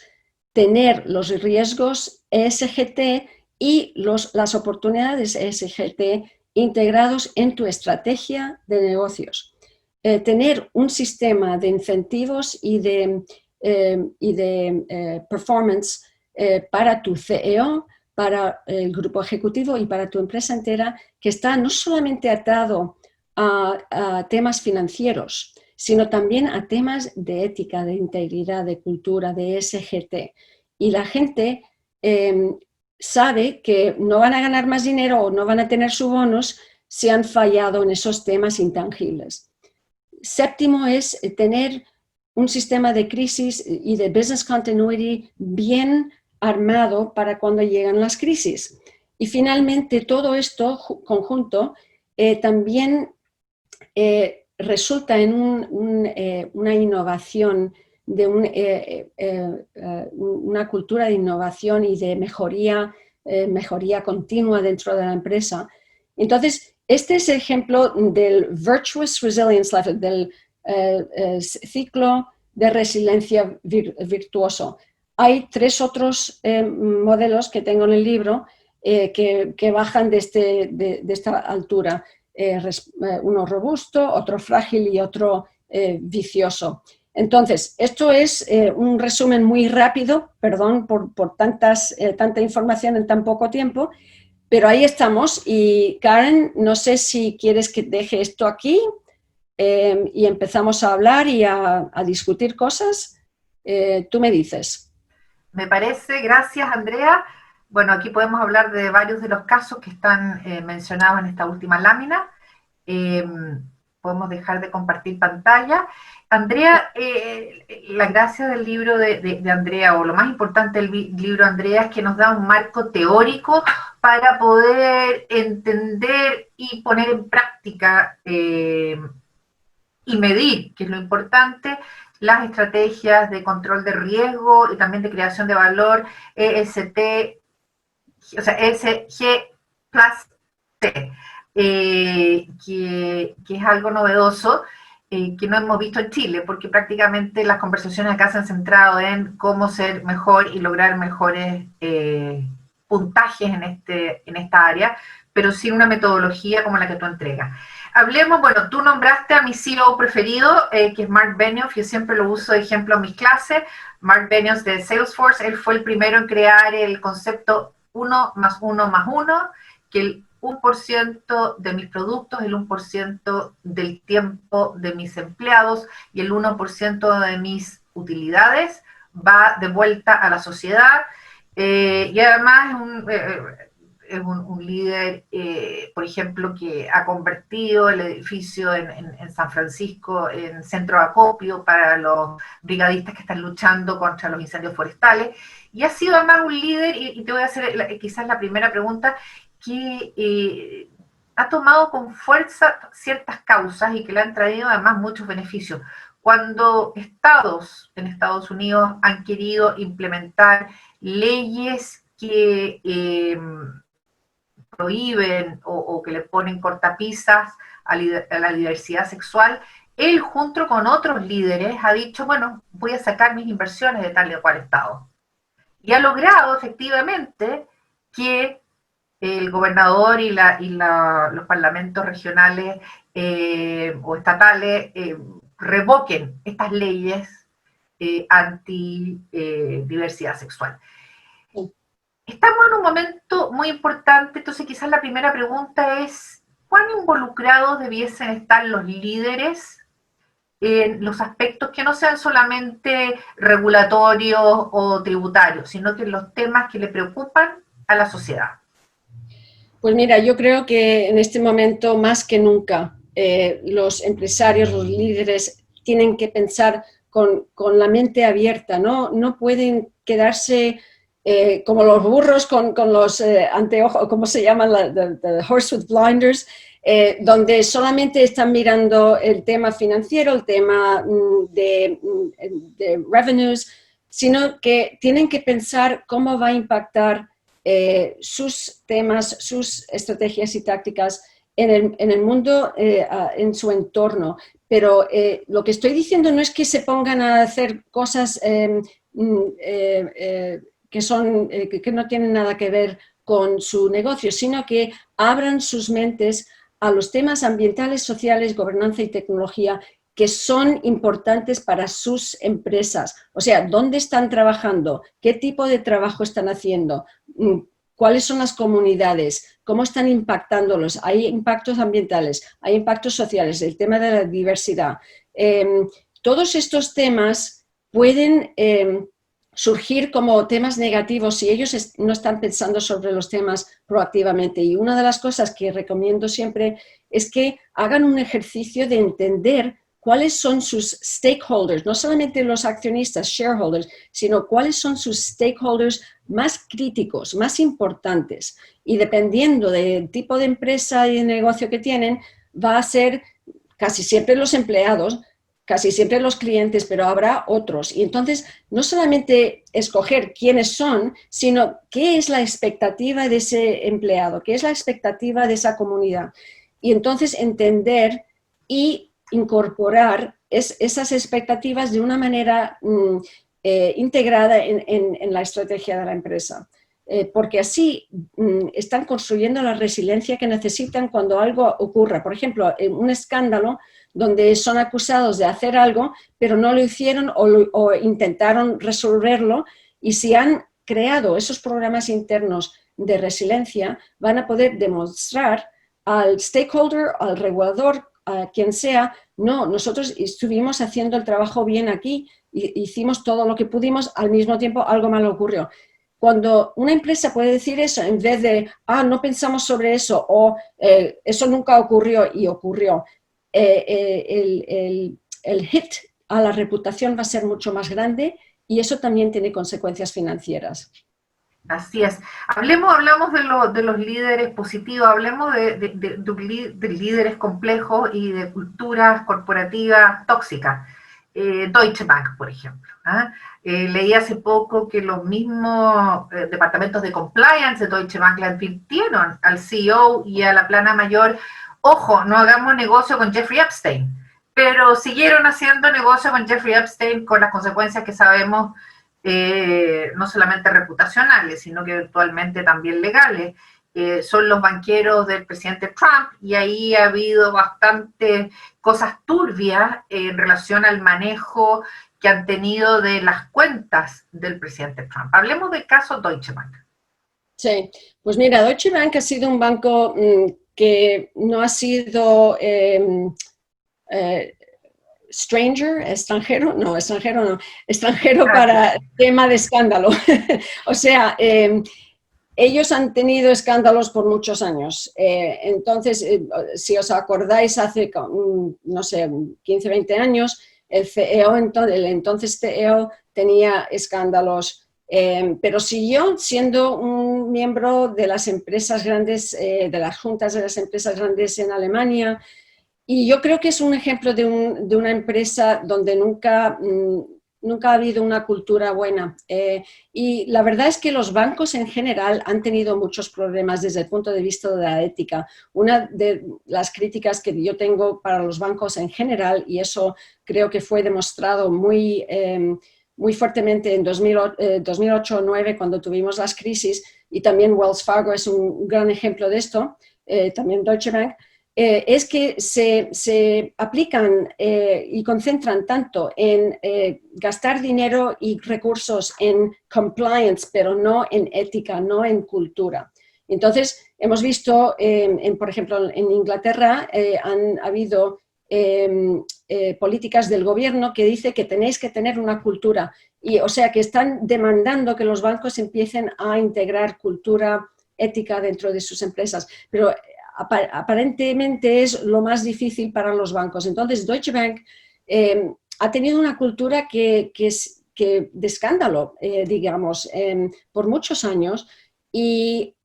tener los riesgos ESGT y las oportunidades ESGT integrados en tu estrategia de negocios. Tener un sistema de incentivos y de performance para tu CEO, para el grupo ejecutivo y para tu empresa entera, que está no solamente atado a temas financieros, sino también a temas de ética, de integridad, de cultura, de SGT. Y la gente sabe que no van a ganar más dinero o no van a tener su bonus si han fallado en esos temas intangibles. Séptimo es tener un sistema de crisis y de business continuity bien armado para cuando llegan las crisis. Y finalmente, todo esto conjunto también resulta en una innovación, de una cultura de innovación y de mejoría continua dentro de la empresa. Entonces, este es el ejemplo del Virtuous Resilience Life, del ciclo de resiliencia virtuoso. Hay 3 otros modelos que tengo en el libro que bajan de esta altura. Uno robusto, otro frágil y otro vicioso. Entonces, esto es un resumen muy rápido, perdón por tanta información en tan poco tiempo, pero ahí estamos. Y Karen, no sé si quieres que deje esto aquí y empezamos a hablar y a discutir cosas. Tú me dices. Me parece, gracias Andrea. Bueno, aquí podemos hablar de varios de los casos que están mencionados en esta última lámina. Podemos dejar de compartir pantalla. Andrea, la gracia del libro de Andrea, o lo más importante del libro de Andrea, es que nos da un marco teórico para poder entender y poner en práctica y medir, que es lo importante, las estrategias de control de riesgo y también de creación de valor EST, o sea, ESG plus T, que es algo novedoso, que no hemos visto en Chile, porque prácticamente las conversaciones acá se han centrado en cómo ser mejor y lograr mejores puntajes en esta área, pero sin una metodología como la que tú entregas. Hablemos, bueno, tú nombraste a mi CEO preferido, que es Mark Benioff. Yo siempre lo uso de ejemplo en mis clases. Mark Benioff de Salesforce, él fue el primero en crear el concepto 1 más 1 más 1, que el 1% de mis productos, el 1% del tiempo de mis empleados y el 1% de mis utilidades va de vuelta a la sociedad. Y además es un líder, por ejemplo, que ha convertido el edificio en San Francisco en centro de acopio para los brigadistas que están luchando contra los incendios forestales. Y ha sido además un líder, y te voy a hacer quizás la primera pregunta, que ha tomado con fuerza ciertas causas y que le han traído además muchos beneficios. Cuando estados en Estados Unidos han querido implementar leyes que prohíben o que le ponen cortapisas a la diversidad sexual, él junto con otros líderes ha dicho, bueno, voy a sacar mis inversiones de tal y cual estado. Y ha logrado efectivamente que el gobernador y los parlamentos regionales o estatales revoquen estas leyes anti-diversidad sexual. Estamos en un momento muy importante, entonces quizás la primera pregunta es, ¿cuán involucrados debiesen estar los líderes en los aspectos que no sean solamente regulatorios o tributarios, sino que en los temas que le preocupan a la sociedad? Pues mira, yo creo que en este momento más que nunca los empresarios, los líderes tienen que pensar con la mente abierta, no pueden quedarse como los burros con los anteojos, ¿cómo se llaman? The horse with blinders, donde solamente están mirando el tema financiero, el tema de revenues, sino que tienen que pensar cómo va a impactar sus temas, sus estrategias y tácticas en el mundo, en su entorno. Pero lo que estoy diciendo no es que se pongan a hacer cosas que no tienen nada que ver con su negocio, sino que abran sus mentes a los temas ambientales, sociales, gobernanza y tecnología que son importantes para sus empresas. O sea, ¿dónde están trabajando? ¿Qué tipo de trabajo están haciendo? ¿Cuáles son las comunidades? ¿Cómo están impactándolos? Hay impactos ambientales, hay impactos sociales, el tema de la diversidad. Todos estos temas pueden surgir como temas negativos si ellos no están pensando sobre los temas proactivamente. Y una de las cosas que recomiendo siempre es que hagan un ejercicio de entender cuáles son sus stakeholders, no solamente los accionistas, shareholders, sino cuáles son sus stakeholders más críticos, más importantes. Y dependiendo del tipo de empresa y de negocio que tienen, va a ser casi siempre los empleados, casi siempre los clientes, pero habrá otros. Y entonces, no solamente escoger quiénes son, sino qué es la expectativa de ese empleado, qué es la expectativa de esa comunidad. Y entonces entender y incorporar esas expectativas de una manera integrada en la estrategia de la empresa. Porque así están construyendo la resiliencia que necesitan cuando algo ocurra. Por ejemplo, un escándalo donde son acusados de hacer algo, pero no lo hicieron o intentaron resolverlo, y si han creado esos programas internos de resiliencia, van a poder demostrar al stakeholder, al regulador, a quien sea, no, nosotros estuvimos haciendo el trabajo bien aquí, hicimos todo lo que pudimos, al mismo tiempo algo malo ocurrió. Cuando una empresa puede decir eso, en vez de, no pensamos sobre eso, o eso nunca ocurrió y ocurrió, el hit a la reputación va a ser mucho más grande, y eso también tiene consecuencias financieras. Así es. Hablamos de los líderes positivos, hablemos de líderes complejos y de culturas corporativas tóxicas. Deutsche Bank, por ejemplo. Leí hace poco que los mismos departamentos de compliance de Deutsche Bank le advirtieron al CEO y a la plana mayor, ojo, no hagamos negocio con Jeffrey Epstein, pero siguieron haciendo negocio con Jeffrey Epstein con las consecuencias que sabemos, no solamente reputacionales, sino que eventualmente también legales. Son los banqueros del presidente Trump, y ahí ha habido bastantes cosas turbias en relación al manejo que han tenido de las cuentas del presidente Trump. Hablemos del caso Deutsche Bank. Sí, pues mira, Deutsche Bank ha sido un banco que no ha sido extranjero para tema de escándalo. O sea, ellos han tenido escándalos por muchos años. Entonces, si os acordáis, hace, no sé, 15, 20 años, el entonces CEO tenía escándalos, pero siguió siendo un miembro de las empresas grandes, de las juntas de las empresas grandes en Alemania. Y yo creo que es un ejemplo de una empresa donde nunca nunca ha habido una cultura buena. Y la verdad es que los bancos en general han tenido muchos problemas desde el punto de vista de la ética. Una de las críticas que yo tengo para los bancos en general, y eso creo que fue demostrado muy fuertemente en 2008 o 2009 cuando tuvimos las crisis, y también Wells Fargo es un gran ejemplo de esto, también Deutsche Bank, es que se aplican y concentran tanto en gastar dinero y recursos en compliance, pero no en ética, no en cultura. Entonces, hemos visto, por ejemplo, en Inglaterra han habido políticas del gobierno que dice que tenéis que tener una cultura, y, o sea, que están demandando que los bancos empiecen a integrar cultura ética dentro de sus empresas, pero aparentemente es lo más difícil para los bancos. Entonces, Deutsche Bank ha tenido una cultura que de escándalo, digamos, por muchos años, y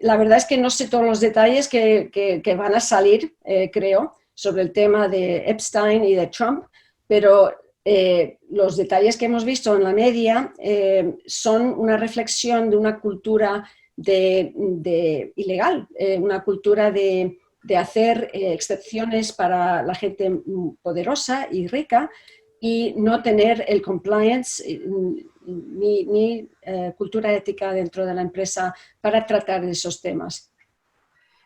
la verdad es que no sé todos los detalles que van a salir, creo, sobre el tema de Epstein y de Trump, pero los detalles que hemos visto en la media son una reflexión de una cultura ilegal, una cultura de hacer excepciones para la gente poderosa y rica y no tener el compliance ni cultura ética dentro de la empresa para tratar de esos temas.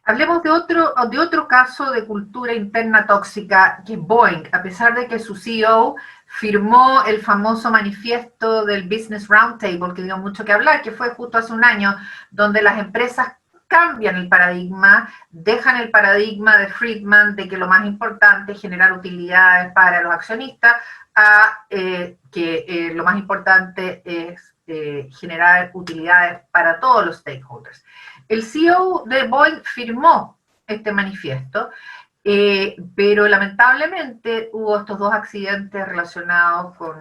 Hablemos de otro caso de cultura interna tóxica, que es Boeing. A pesar de que su CEO firmó el famoso manifiesto del Business Roundtable, que dio mucho que hablar, que fue justo hace un año, donde las empresas cambian el paradigma, dejan el paradigma de Friedman de que lo más importante es generar utilidades para los accionistas, a que lo más importante es generar utilidades para todos los stakeholders. El CEO de Boeing firmó este manifiesto, pero lamentablemente hubo estos dos accidentes relacionados con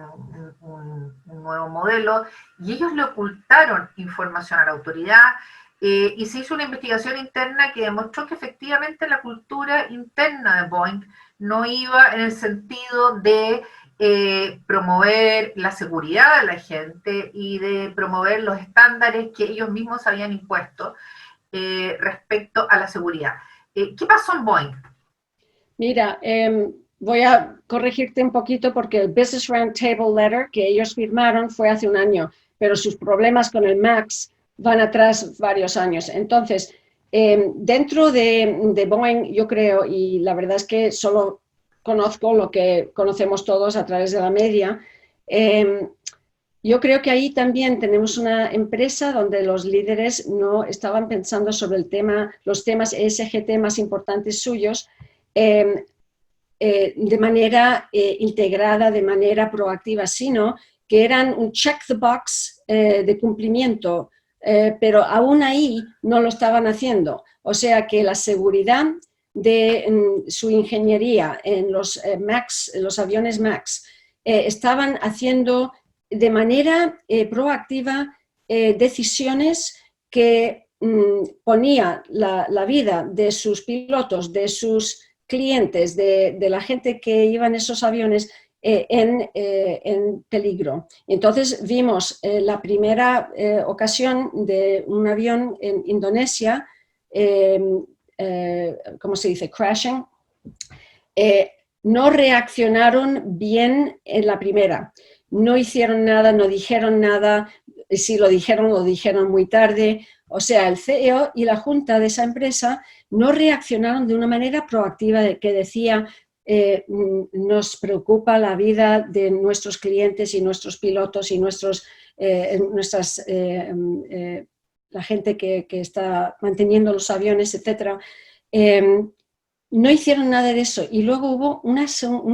un nuevo modelo y ellos le ocultaron información a la autoridad y se hizo una investigación interna que demostró que efectivamente la cultura interna de Boeing no iba en el sentido de promover la seguridad de la gente y de promover los estándares que ellos mismos habían impuesto respecto a la seguridad. ¿Qué pasó en Boeing? Mira, voy a corregirte un poquito porque el Business Roundtable Letter que ellos firmaron fue hace un año, pero sus problemas con el MAX van atrás varios años. Entonces, dentro de Boeing, yo creo, y la verdad es que solo conozco lo que conocemos todos a través de la media, yo creo que ahí también tenemos una empresa donde los líderes no estaban pensando sobre los temas ESG más importantes suyos de manera integrada, de manera proactiva, sino que eran un check the box de cumplimiento, pero aún ahí no lo estaban haciendo. O sea que la seguridad de su ingeniería en los aviones MAX, estaban haciendo de manera proactiva decisiones que ponía la vida de sus pilotos, de sus clientes, de la gente que iba en esos aviones en peligro. Entonces vimos la primera ocasión de un avión en Indonesia, ¿cómo se dice? Crashing. No reaccionaron bien en la primera. No hicieron nada, no dijeron nada. Si lo dijeron muy tarde. O sea, el CEO y la junta de esa empresa no reaccionaron de una manera proactiva que decía nos preocupa la vida de nuestros clientes y nuestros pilotos y la gente que está manteniendo los aviones, etc. No hicieron nada de eso. Y luego hubo un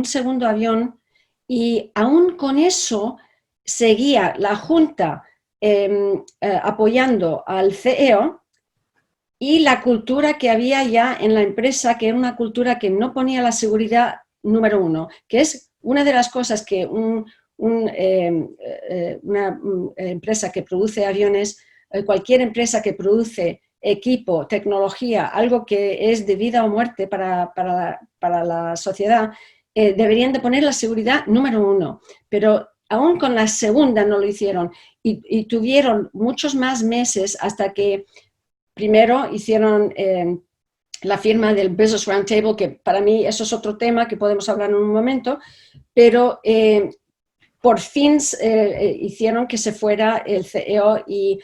segundo avión y aún con eso seguía la junta apoyando al CEO y la cultura que había ya en la empresa, que era una cultura que no ponía la seguridad número uno, que es una de las cosas que una empresa que produce aviones, cualquier empresa que produce equipo, tecnología, algo que es de vida o muerte para la sociedad, deberían de poner la seguridad número uno. Pero aún con la segunda no lo hicieron y tuvieron muchos más meses hasta que primero hicieron la firma del Business Roundtable, que para mí eso es otro tema que podemos hablar en un momento, pero por fin hicieron que se fuera el CEO y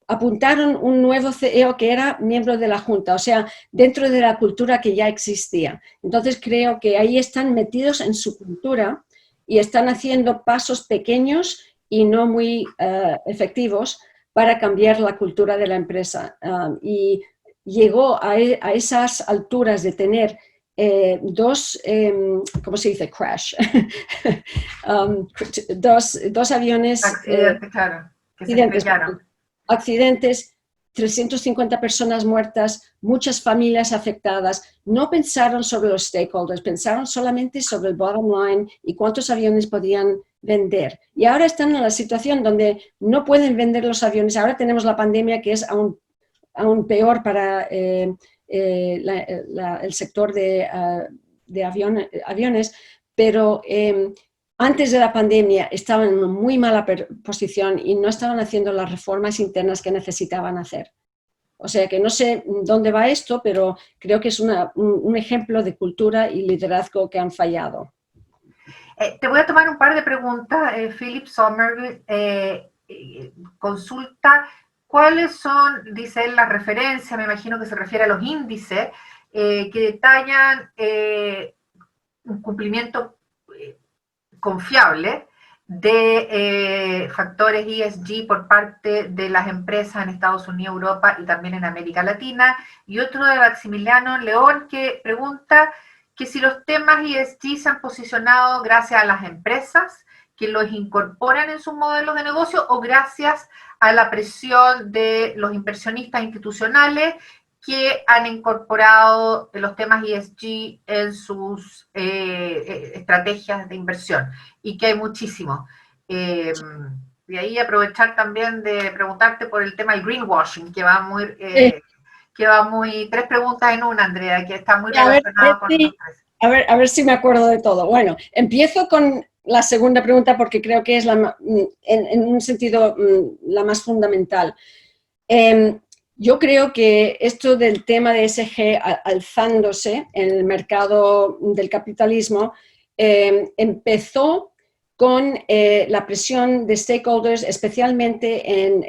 apuntaron un nuevo CEO que era miembro de la Junta, o sea, dentro de la cultura que ya existía. Entonces creo que ahí están metidos en su cultura y están haciendo pasos pequeños y no muy efectivos para cambiar la cultura de la empresa. Y llegó a esas alturas de tener dos, ¿cómo se dice? Crash. Dos aviones. Accidentes, claro, que se estrellaron. Accidentes, 350 personas muertas, muchas familias afectadas. No pensaron sobre los stakeholders, pensaron solamente sobre el bottom line y cuántos aviones podían vender. Y ahora están en la situación donde no pueden vender los aviones. Ahora tenemos la pandemia que es aún peor para el sector de aviones, pero antes de la pandemia estaban en una muy mala posición y no estaban haciendo las reformas internas que necesitaban hacer. O sea que no sé dónde va esto, pero creo que es un ejemplo de cultura y liderazgo que han fallado. Te voy a tomar un par de preguntas. Philip Somerville consulta cuáles son, dice él, las referencias, me imagino que se refiere a los índices, que detallan un cumplimiento confiable de factores ESG por parte de las empresas en Estados Unidos, Europa y también en América Latina. Y otro de Maximiliano León que pregunta que si los temas ESG se han posicionado gracias a las empresas que los incorporan en sus modelos de negocio o gracias a la presión de los inversionistas institucionales que han incorporado los temas ESG en sus estrategias de inversión, y que hay muchísimos. Y ahí aprovechar también de preguntarte por el tema del greenwashing, que va muy, tres preguntas en una, Andrea, que está muy relacionado con los tres. A ver si me acuerdo de todo. Bueno, empiezo con la segunda pregunta porque creo que es en un sentido la más fundamental. Yo creo que esto del tema de ESG alzándose en el mercado del capitalismo empezó con la presión de stakeholders, especialmente en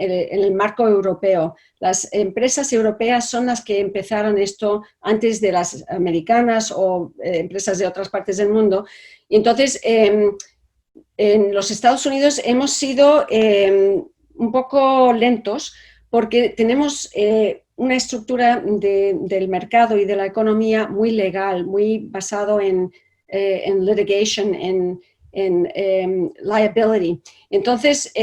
el marco europeo. Las empresas europeas son las que empezaron esto antes de las americanas o empresas de otras partes del mundo. Y entonces, en los Estados Unidos hemos sido un poco lentos porque tenemos una estructura del mercado y de la economía muy legal, muy basado en litigation, en liability. Entonces,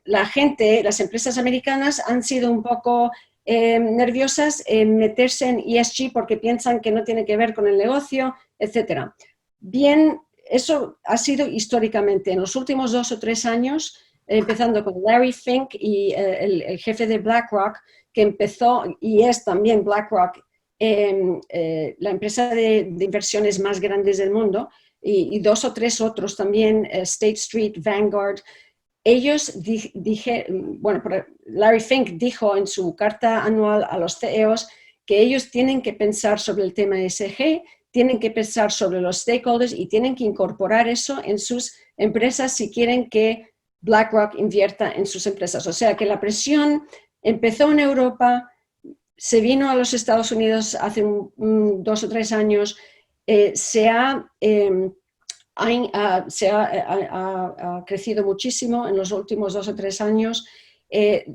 las empresas americanas han sido un poco nerviosas en meterse en ESG porque piensan que no tiene que ver con el negocio, etc. Bien, eso ha sido históricamente. En los últimos 2 o 3 años, empezando con Larry Fink y el jefe de BlackRock, que empezó, y es también BlackRock, la empresa de inversiones más grandes del mundo, y 2 o 3 otros también, State Street, Vanguard. Ellos Larry Fink dijo en su carta anual a los CEOs que ellos tienen que pensar sobre el tema ESG, tienen que pensar sobre los stakeholders y tienen que incorporar eso en sus empresas si quieren que BlackRock invierta en sus empresas. O sea que la presión empezó en Europa, se vino a los Estados Unidos hace 2 o 3 años, se ha crecido muchísimo en los últimos 2 o 3 años.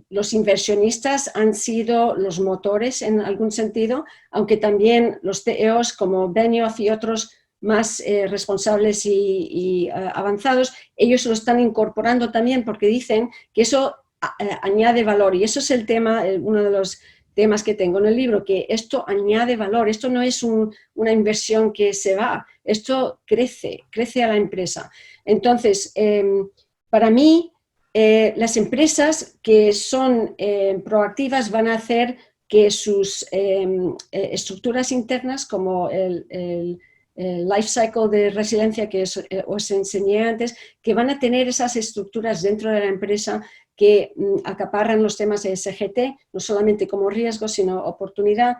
Los inversionistas han sido los motores en algún sentido, aunque también los CEOs como Benioff y otros más responsables y avanzados, ellos lo están incorporando también porque dicen que eso añade valor, y eso es el tema, uno de los temas que tengo en el libro, que esto añade valor, esto no es una inversión que se va, esto crece a la empresa. Entonces, para mí, las empresas que son proactivas van a hacer que sus estructuras internas, como life cycle de resiliencia que os enseñé antes, que van a tener esas estructuras dentro de la empresa que acaparran los temas de SGT, no solamente como riesgo, sino oportunidad.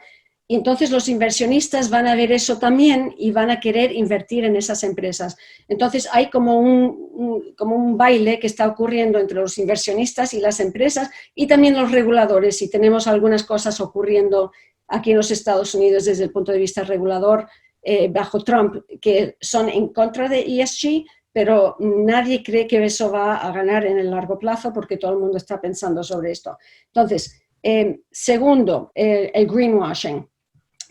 Y entonces los inversionistas van a ver eso también y van a querer invertir en esas empresas. Entonces hay como un baile que está ocurriendo entre los inversionistas y las empresas y también los reguladores. Y tenemos algunas cosas ocurriendo aquí en los Estados Unidos desde el punto de vista regulador bajo Trump, que son en contra de ESG, pero nadie cree que eso va a ganar en el largo plazo porque todo el mundo está pensando sobre esto. Entonces, segundo, el greenwashing.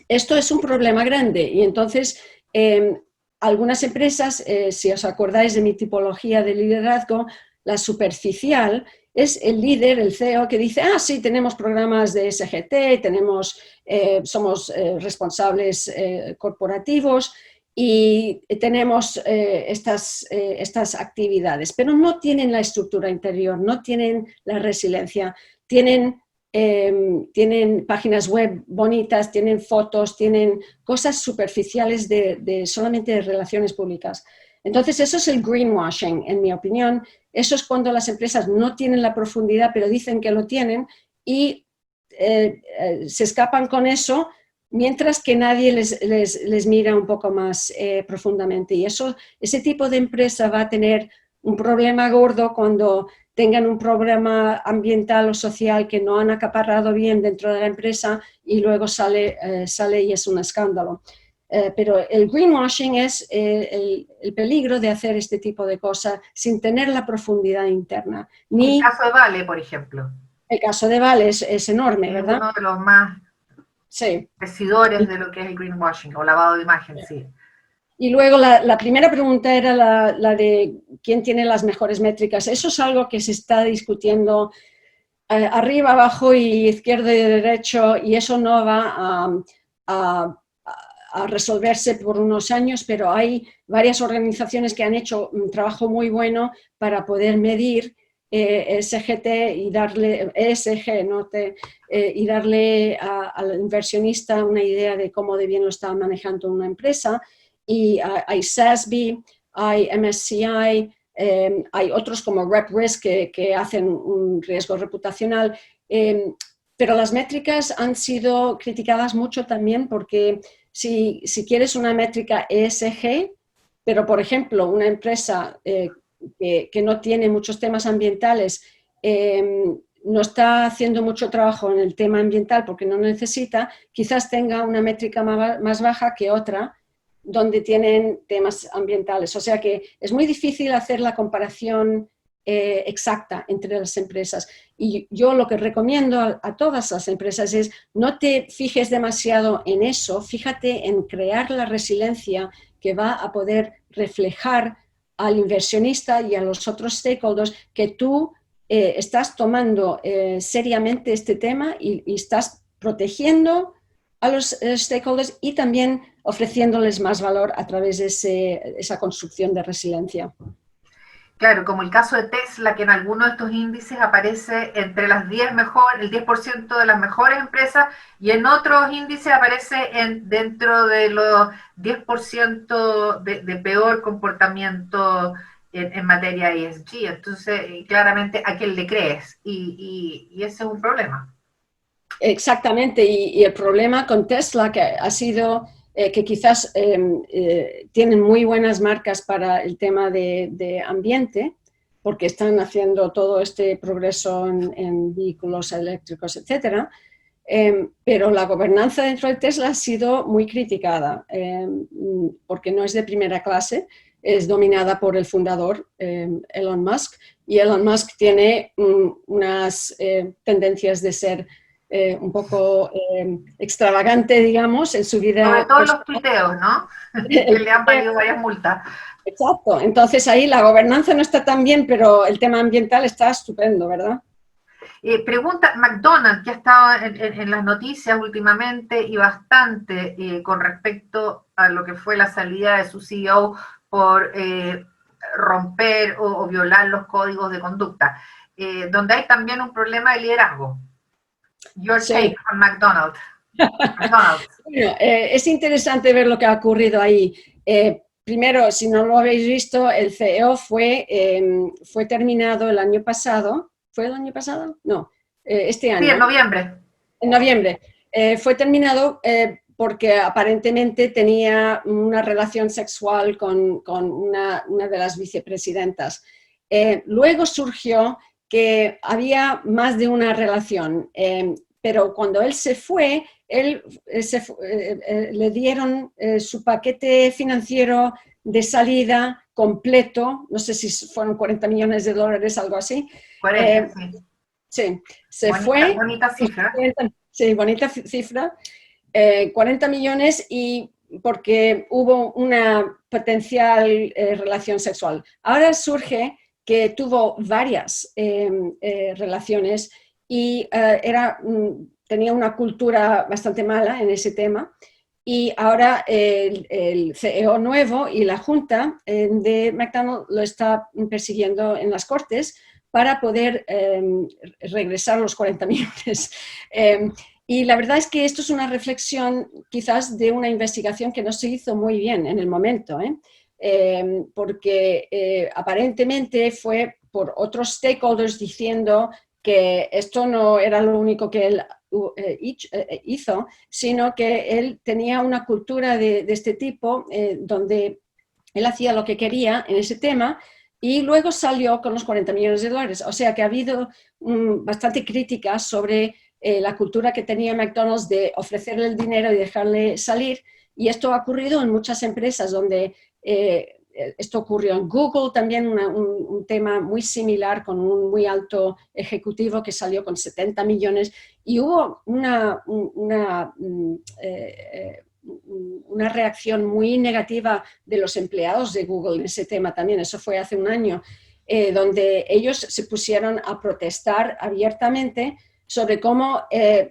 Esto es un problema grande y entonces algunas empresas, si os acordáis de mi tipología de liderazgo, la superficial es el líder, el CEO, que dice, sí, tenemos programas de SGT, somos responsables corporativos y tenemos estas actividades, pero no tienen la estructura interior, no tienen la resiliencia, tienen páginas web bonitas, tienen fotos, tienen cosas superficiales solamente de relaciones públicas. Entonces eso es el greenwashing, en mi opinión. Eso es cuando las empresas no tienen la profundidad, pero dicen que lo tienen y se escapan con eso, mientras que nadie les mira un poco más profundamente. Y ese tipo de empresa va a tener un problema gordo cuando tengan un problema ambiental o social que no han acaparrado bien dentro de la empresa y luego sale y es un escándalo. Pero el greenwashing es el peligro de hacer este tipo de cosas sin tener la profundidad interna. El caso de Vale, por ejemplo. El caso de Vale es enorme, ¿verdad? Uno de los más decidores de lo que es el greenwashing o lavado de imagen, sí. Y luego la primera pregunta era la de quién tiene las mejores métricas. Eso es algo que se está discutiendo arriba, abajo, y izquierda y derecho, y eso no va a resolverse por unos años, pero hay varias organizaciones que han hecho un trabajo muy bueno para poder medir SGT y darle ESG, ¿no? Y darle al inversionista una idea de cómo de bien lo está manejando una empresa. Y hay SASB, hay MSCI, hay otros como RepRisk que hacen un riesgo reputacional, pero las métricas han sido criticadas mucho también porque si quieres una métrica ESG, pero por ejemplo una empresa que no tiene muchos temas ambientales, no está haciendo mucho trabajo en el tema ambiental porque no necesita, quizás tenga una métrica más baja que otra donde tienen temas ambientales. O sea que es muy difícil hacer la comparación exacta entre las empresas. Y yo lo que recomiendo a todas las empresas es no te fijes demasiado en eso, fíjate en crear la resiliencia que va a poder reflejar al inversionista y a los otros stakeholders que tú estás tomando seriamente este tema y estás protegiendo a los stakeholders y también ofreciéndoles más valor a través de esa construcción de resiliencia. Claro, como el caso de Tesla, que en algunos de estos índices aparece entre las 10 el 10% de las mejores empresas, y en otros índices aparece dentro de los 10% de peor comportamiento en materia ESG. Entonces, claramente, ¿a quién le crees? Y ese es un problema. Exactamente, y el problema con Tesla que ha sido que quizás tienen muy buenas marcas para el tema de ambiente, porque están haciendo todo este progreso en vehículos eléctricos, etcétera, pero la gobernanza dentro de Tesla ha sido muy criticada, porque no es de primera clase, es dominada por el fundador, Elon Musk, y Elon Musk tiene unas tendencias de ser un poco extravagante, digamos, en su vida. Sobre todo los tuiteos, ¿no? Que le han valido varias multas. Exacto. Entonces ahí la gobernanza no está tan bien, pero el tema ambiental está estupendo, ¿verdad? Pregunta, McDonald's, que ha estado en las noticias últimamente y bastante con respecto a lo que fue la salida de su CEO por romper o violar los códigos de conducta, donde hay también un problema de liderazgo. Your take on McDonald's. Bueno, es interesante ver lo que ha ocurrido ahí. Primero, si no lo habéis visto, el CEO fue terminado el año pasado. ¿Fue el año pasado? No, este año. Sí, en noviembre. En noviembre. Fue terminado porque aparentemente tenía una relación sexual con una de las vicepresidentas. Luego surgió que había más de una relación, pero cuando él se fue, le dieron su paquete financiero de salida completo, no sé si fueron 40 millones de dólares, algo así. 40, sí. Sí, se fue. Bonita cifra. Sí, bonita cifra. 40 millones y porque hubo una potencial relación sexual. Ahora surge que tuvo varias relaciones y tenía una cultura bastante mala en ese tema. Y ahora el CEO nuevo y la junta de McDonald's lo está persiguiendo en las cortes para poder regresar los 40 millones. Y la verdad es que esto es una reflexión quizás de una investigación que no se hizo muy bien en el momento, porque aparentemente fue por otros stakeholders diciendo que esto no era lo único que él hizo, sino que él tenía una cultura de este tipo donde él hacía lo que quería en ese tema y luego salió con los 40 millones de dólares. O sea que ha habido bastante crítica sobre la cultura que tenía McDonald's de ofrecerle el dinero y dejarle salir. Y esto ha ocurrido en muchas empresas donde esto ocurrió en Google, también un tema muy similar con un muy alto ejecutivo que salió con 70 millones y hubo una reacción muy negativa de los empleados de Google en ese tema también. Eso fue hace un año, donde ellos se pusieron a protestar abiertamente sobre cómo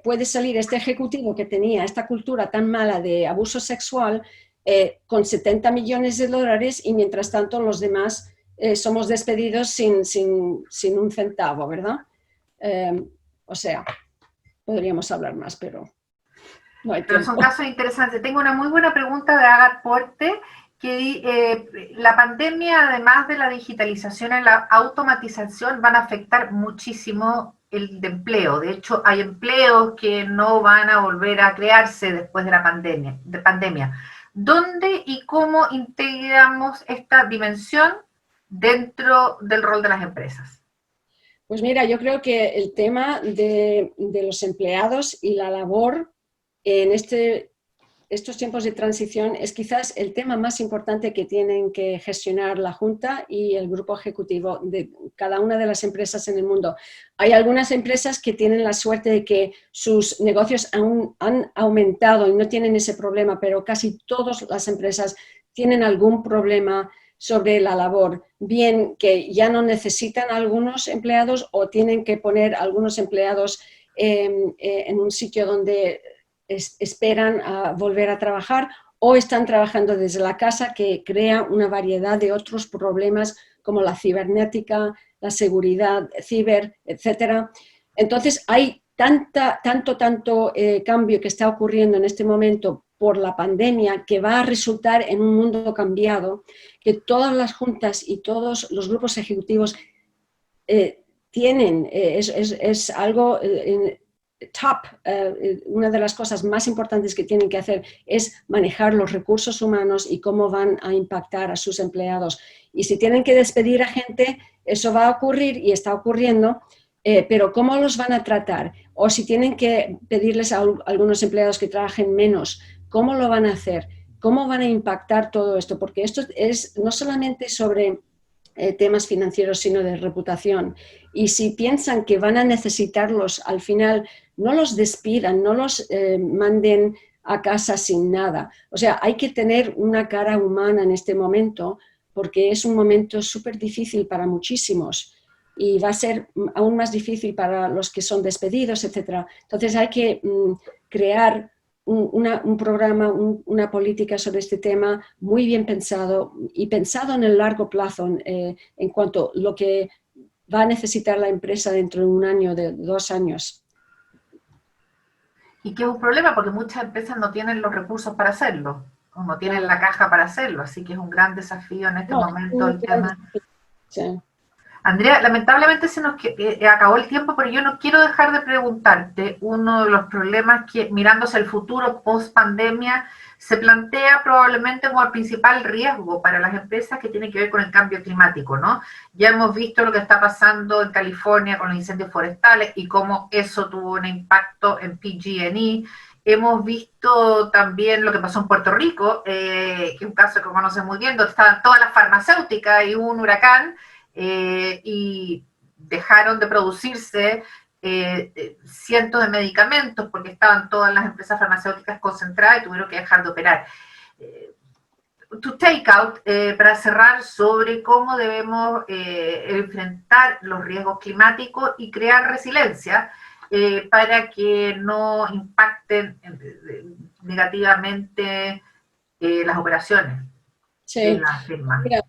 puede salir este ejecutivo que tenía esta cultura tan mala de abuso sexual con 70 millones de dólares y mientras tanto los demás somos despedidos sin un centavo, ¿verdad? O sea, podríamos hablar más, pero no hay tiempo. Pero son casos interesantes. Tengo una muy buena pregunta de Agat Porte, que la pandemia, además de la digitalización y la automatización, van a afectar muchísimo el de empleo. De hecho, hay empleos que no van a volver a crearse después de la pandemia. ¿Dónde y cómo integramos esta dimensión dentro del rol de las empresas? Pues mira, yo creo que el tema de los empleados y la labor en estos tiempos de transición es quizás el tema más importante que tienen que gestionar la Junta y el grupo ejecutivo de cada una de las empresas en el mundo. Hay algunas empresas que tienen la suerte de que sus negocios han aumentado y no tienen ese problema, pero casi todas las empresas tienen algún problema sobre la labor, bien que ya no necesitan algunos empleados o tienen que poner algunos empleados en un sitio donde esperan a volver a trabajar o están trabajando desde la casa, que crea una variedad de otros problemas como la cibernética, la seguridad ciber, etc. Entonces hay tanto cambio que está ocurriendo en este momento por la pandemia que va a resultar en un mundo cambiado, que todas las juntas y todos los grupos ejecutivos tienen, es algo top, una de las cosas más importantes que tienen que hacer es manejar los recursos humanos y cómo van a impactar a sus empleados. Y si tienen que despedir a gente, eso va a ocurrir y está ocurriendo, pero ¿cómo los van a tratar? O si tienen que pedirles a algunos empleados que trabajen menos, ¿cómo lo van a hacer? ¿Cómo van a impactar todo esto? Porque esto es no solamente sobre temas financieros, sino de reputación. Y si piensan que van a necesitarlos al final, no los despidan, no los manden a casa sin nada. O sea, hay que tener una cara humana en este momento porque es un momento súper difícil para muchísimos y va a ser aún más difícil para los que son despedidos, etc. Entonces hay que crear un programa, una política sobre este tema muy bien pensado y pensado en el largo plazo en cuanto a lo que va a necesitar la empresa dentro de un año, de 2 años. Y que es un problema porque muchas empresas no tienen los recursos para hacerlo. o no tienen la caja para hacerlo, así que es un gran desafío en este momento el tema. Sí. Andrea, lamentablemente se nos acabó el tiempo, pero yo no quiero dejar de preguntarte, uno de los problemas que, mirándose el futuro post-pandemia, se plantea probablemente como el principal riesgo para las empresas que tiene que ver con el cambio climático, ¿no? Ya hemos visto lo que está pasando en California con los incendios forestales y cómo eso tuvo un impacto en PG&E. Hemos visto también lo que pasó en Puerto Rico, que es un caso que conoce muy bien, donde estaban todas las farmacéuticas y hubo un huracán, y dejaron de producirse cientos de medicamentos porque estaban todas las empresas farmacéuticas concentradas y tuvieron que dejar de operar. Tu takeout, para cerrar, sobre cómo debemos enfrentar los riesgos climáticos y crear resiliencia para que no impacten negativamente las operaciones de las firmas. Mira,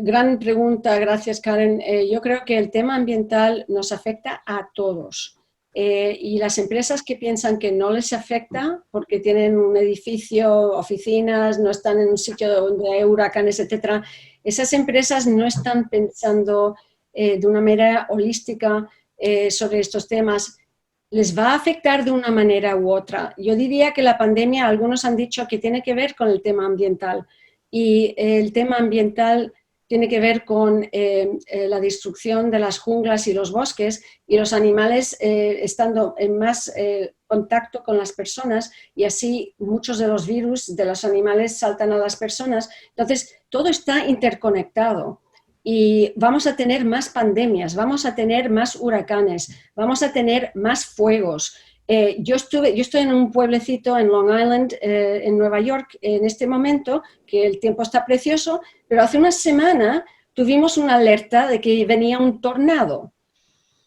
gran pregunta, gracias Karen. Yo creo que el tema ambiental nos afecta a todos. Y las empresas que piensan que no les afecta porque tienen un edificio, oficinas, no están en un sitio donde hay huracanes, etcétera, esas empresas no están pensando de una manera holística sobre estos temas. Les va a afectar de una manera u otra. Yo diría que la pandemia, algunos han dicho que tiene que ver con el tema ambiental, y el tema ambiental tiene que ver con la destrucción de las junglas y los bosques, y los animales estando en más contacto con las personas, y así muchos de los virus de los animales saltan a las personas. Entonces, todo está interconectado. Y vamos a tener más pandemias, vamos a tener más huracanes, vamos a tener más fuegos. Yo estoy en un pueblecito en Long Island, en Nueva York, en este momento, que el tiempo está precioso, pero hace una semana tuvimos una alerta de que venía un tornado.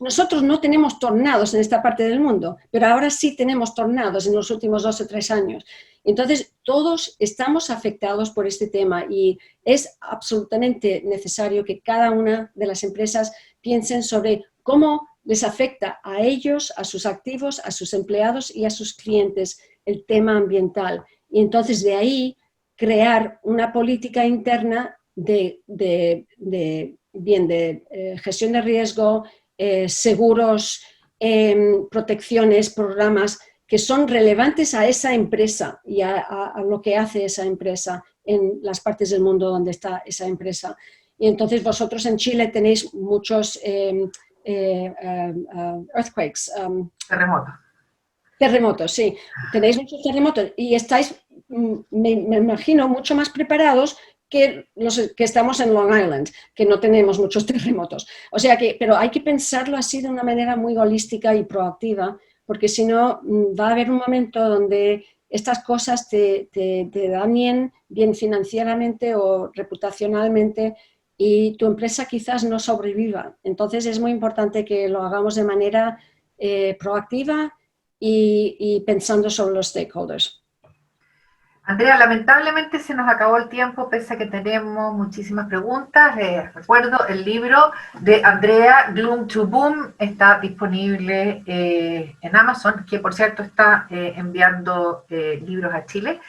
Nosotros no tenemos tornados en esta parte del mundo, pero ahora sí tenemos tornados en los últimos 2 o 3 años. Entonces, todos estamos afectados por este tema y es absolutamente necesario que cada una de las empresas piensen sobre cómo les afecta a ellos, a sus activos, a sus empleados y a sus clientes el tema ambiental. Y entonces de ahí crear una política interna de gestión de riesgo, seguros, protecciones, programas que son relevantes a esa empresa y a lo que hace esa empresa en las partes del mundo donde está esa empresa. Y entonces vosotros en Chile tenéis muchos earthquakes. Terremotos, sí. Tenéis muchos terremotos y estáis, me imagino, mucho más preparados que los que estamos en Long Island, que no tenemos muchos terremotos. O sea que, pero hay que pensarlo así de una manera muy holística y proactiva, porque si no va a haber un momento donde estas cosas te dañen bien financieramente o reputacionalmente y tu empresa quizás no sobreviva. Entonces es muy importante que lo hagamos de manera proactiva y pensando sobre los stakeholders. Andrea, lamentablemente se nos acabó el tiempo, pese a que tenemos muchísimas preguntas. Recuerdo, el libro de Andrea, Gloom to Boom, está disponible en Amazon, que por cierto está enviando libros a Chile.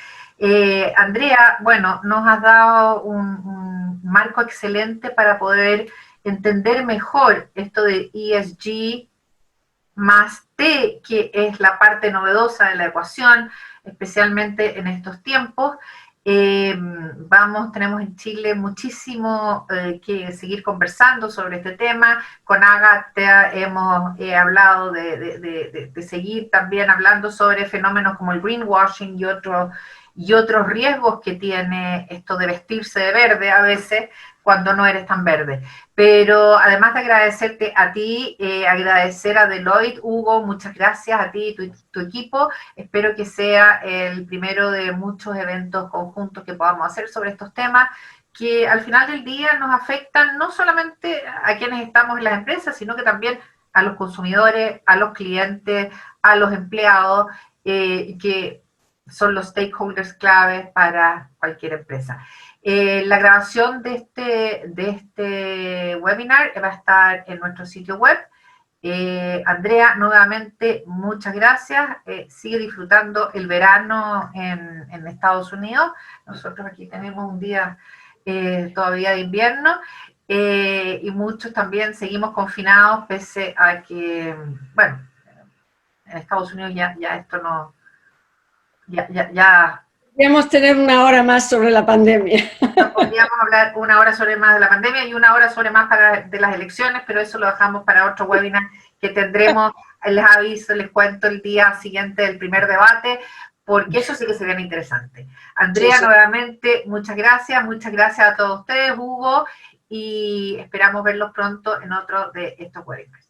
Andrea, bueno, nos has dado un marco excelente para poder entender mejor esto de ESG más T, que es la parte novedosa de la ecuación, especialmente en estos tiempos. Tenemos en Chile muchísimo que seguir conversando sobre este tema. Con Ágata hemos hablado de seguir también hablando sobre fenómenos como el greenwashing y otros riesgos que tiene esto de vestirse de verde a veces cuando no eres tan verde. Pero además de agradecerte a ti, agradecer a Deloitte, Hugo, muchas gracias a ti y tu equipo. Espero que sea el primero de muchos eventos conjuntos que podamos hacer sobre estos temas, que al final del día nos afectan no solamente a quienes estamos en las empresas, sino que también a los consumidores, a los clientes, a los empleados, que son los stakeholders claves para cualquier empresa. La grabación de este webinar va a estar en nuestro sitio web Andrea, nuevamente, muchas gracias. Sigue disfrutando el verano en Estados Unidos. Nosotros aquí tenemos un día todavía de invierno. Y muchos también seguimos confinados, pese a que, bueno, en Estados Unidos ya esto no... Podríamos tener una hora más sobre la pandemia. Podríamos hablar una hora sobre más de la pandemia y una hora sobre más de las elecciones, pero eso lo dejamos para otro webinar que tendremos, les aviso, les cuento el día siguiente del primer debate, porque eso sí que se viene interesante. Andrea, sí. Nuevamente, muchas gracias a todos ustedes, Hugo, y esperamos verlos pronto en otro de estos webinars.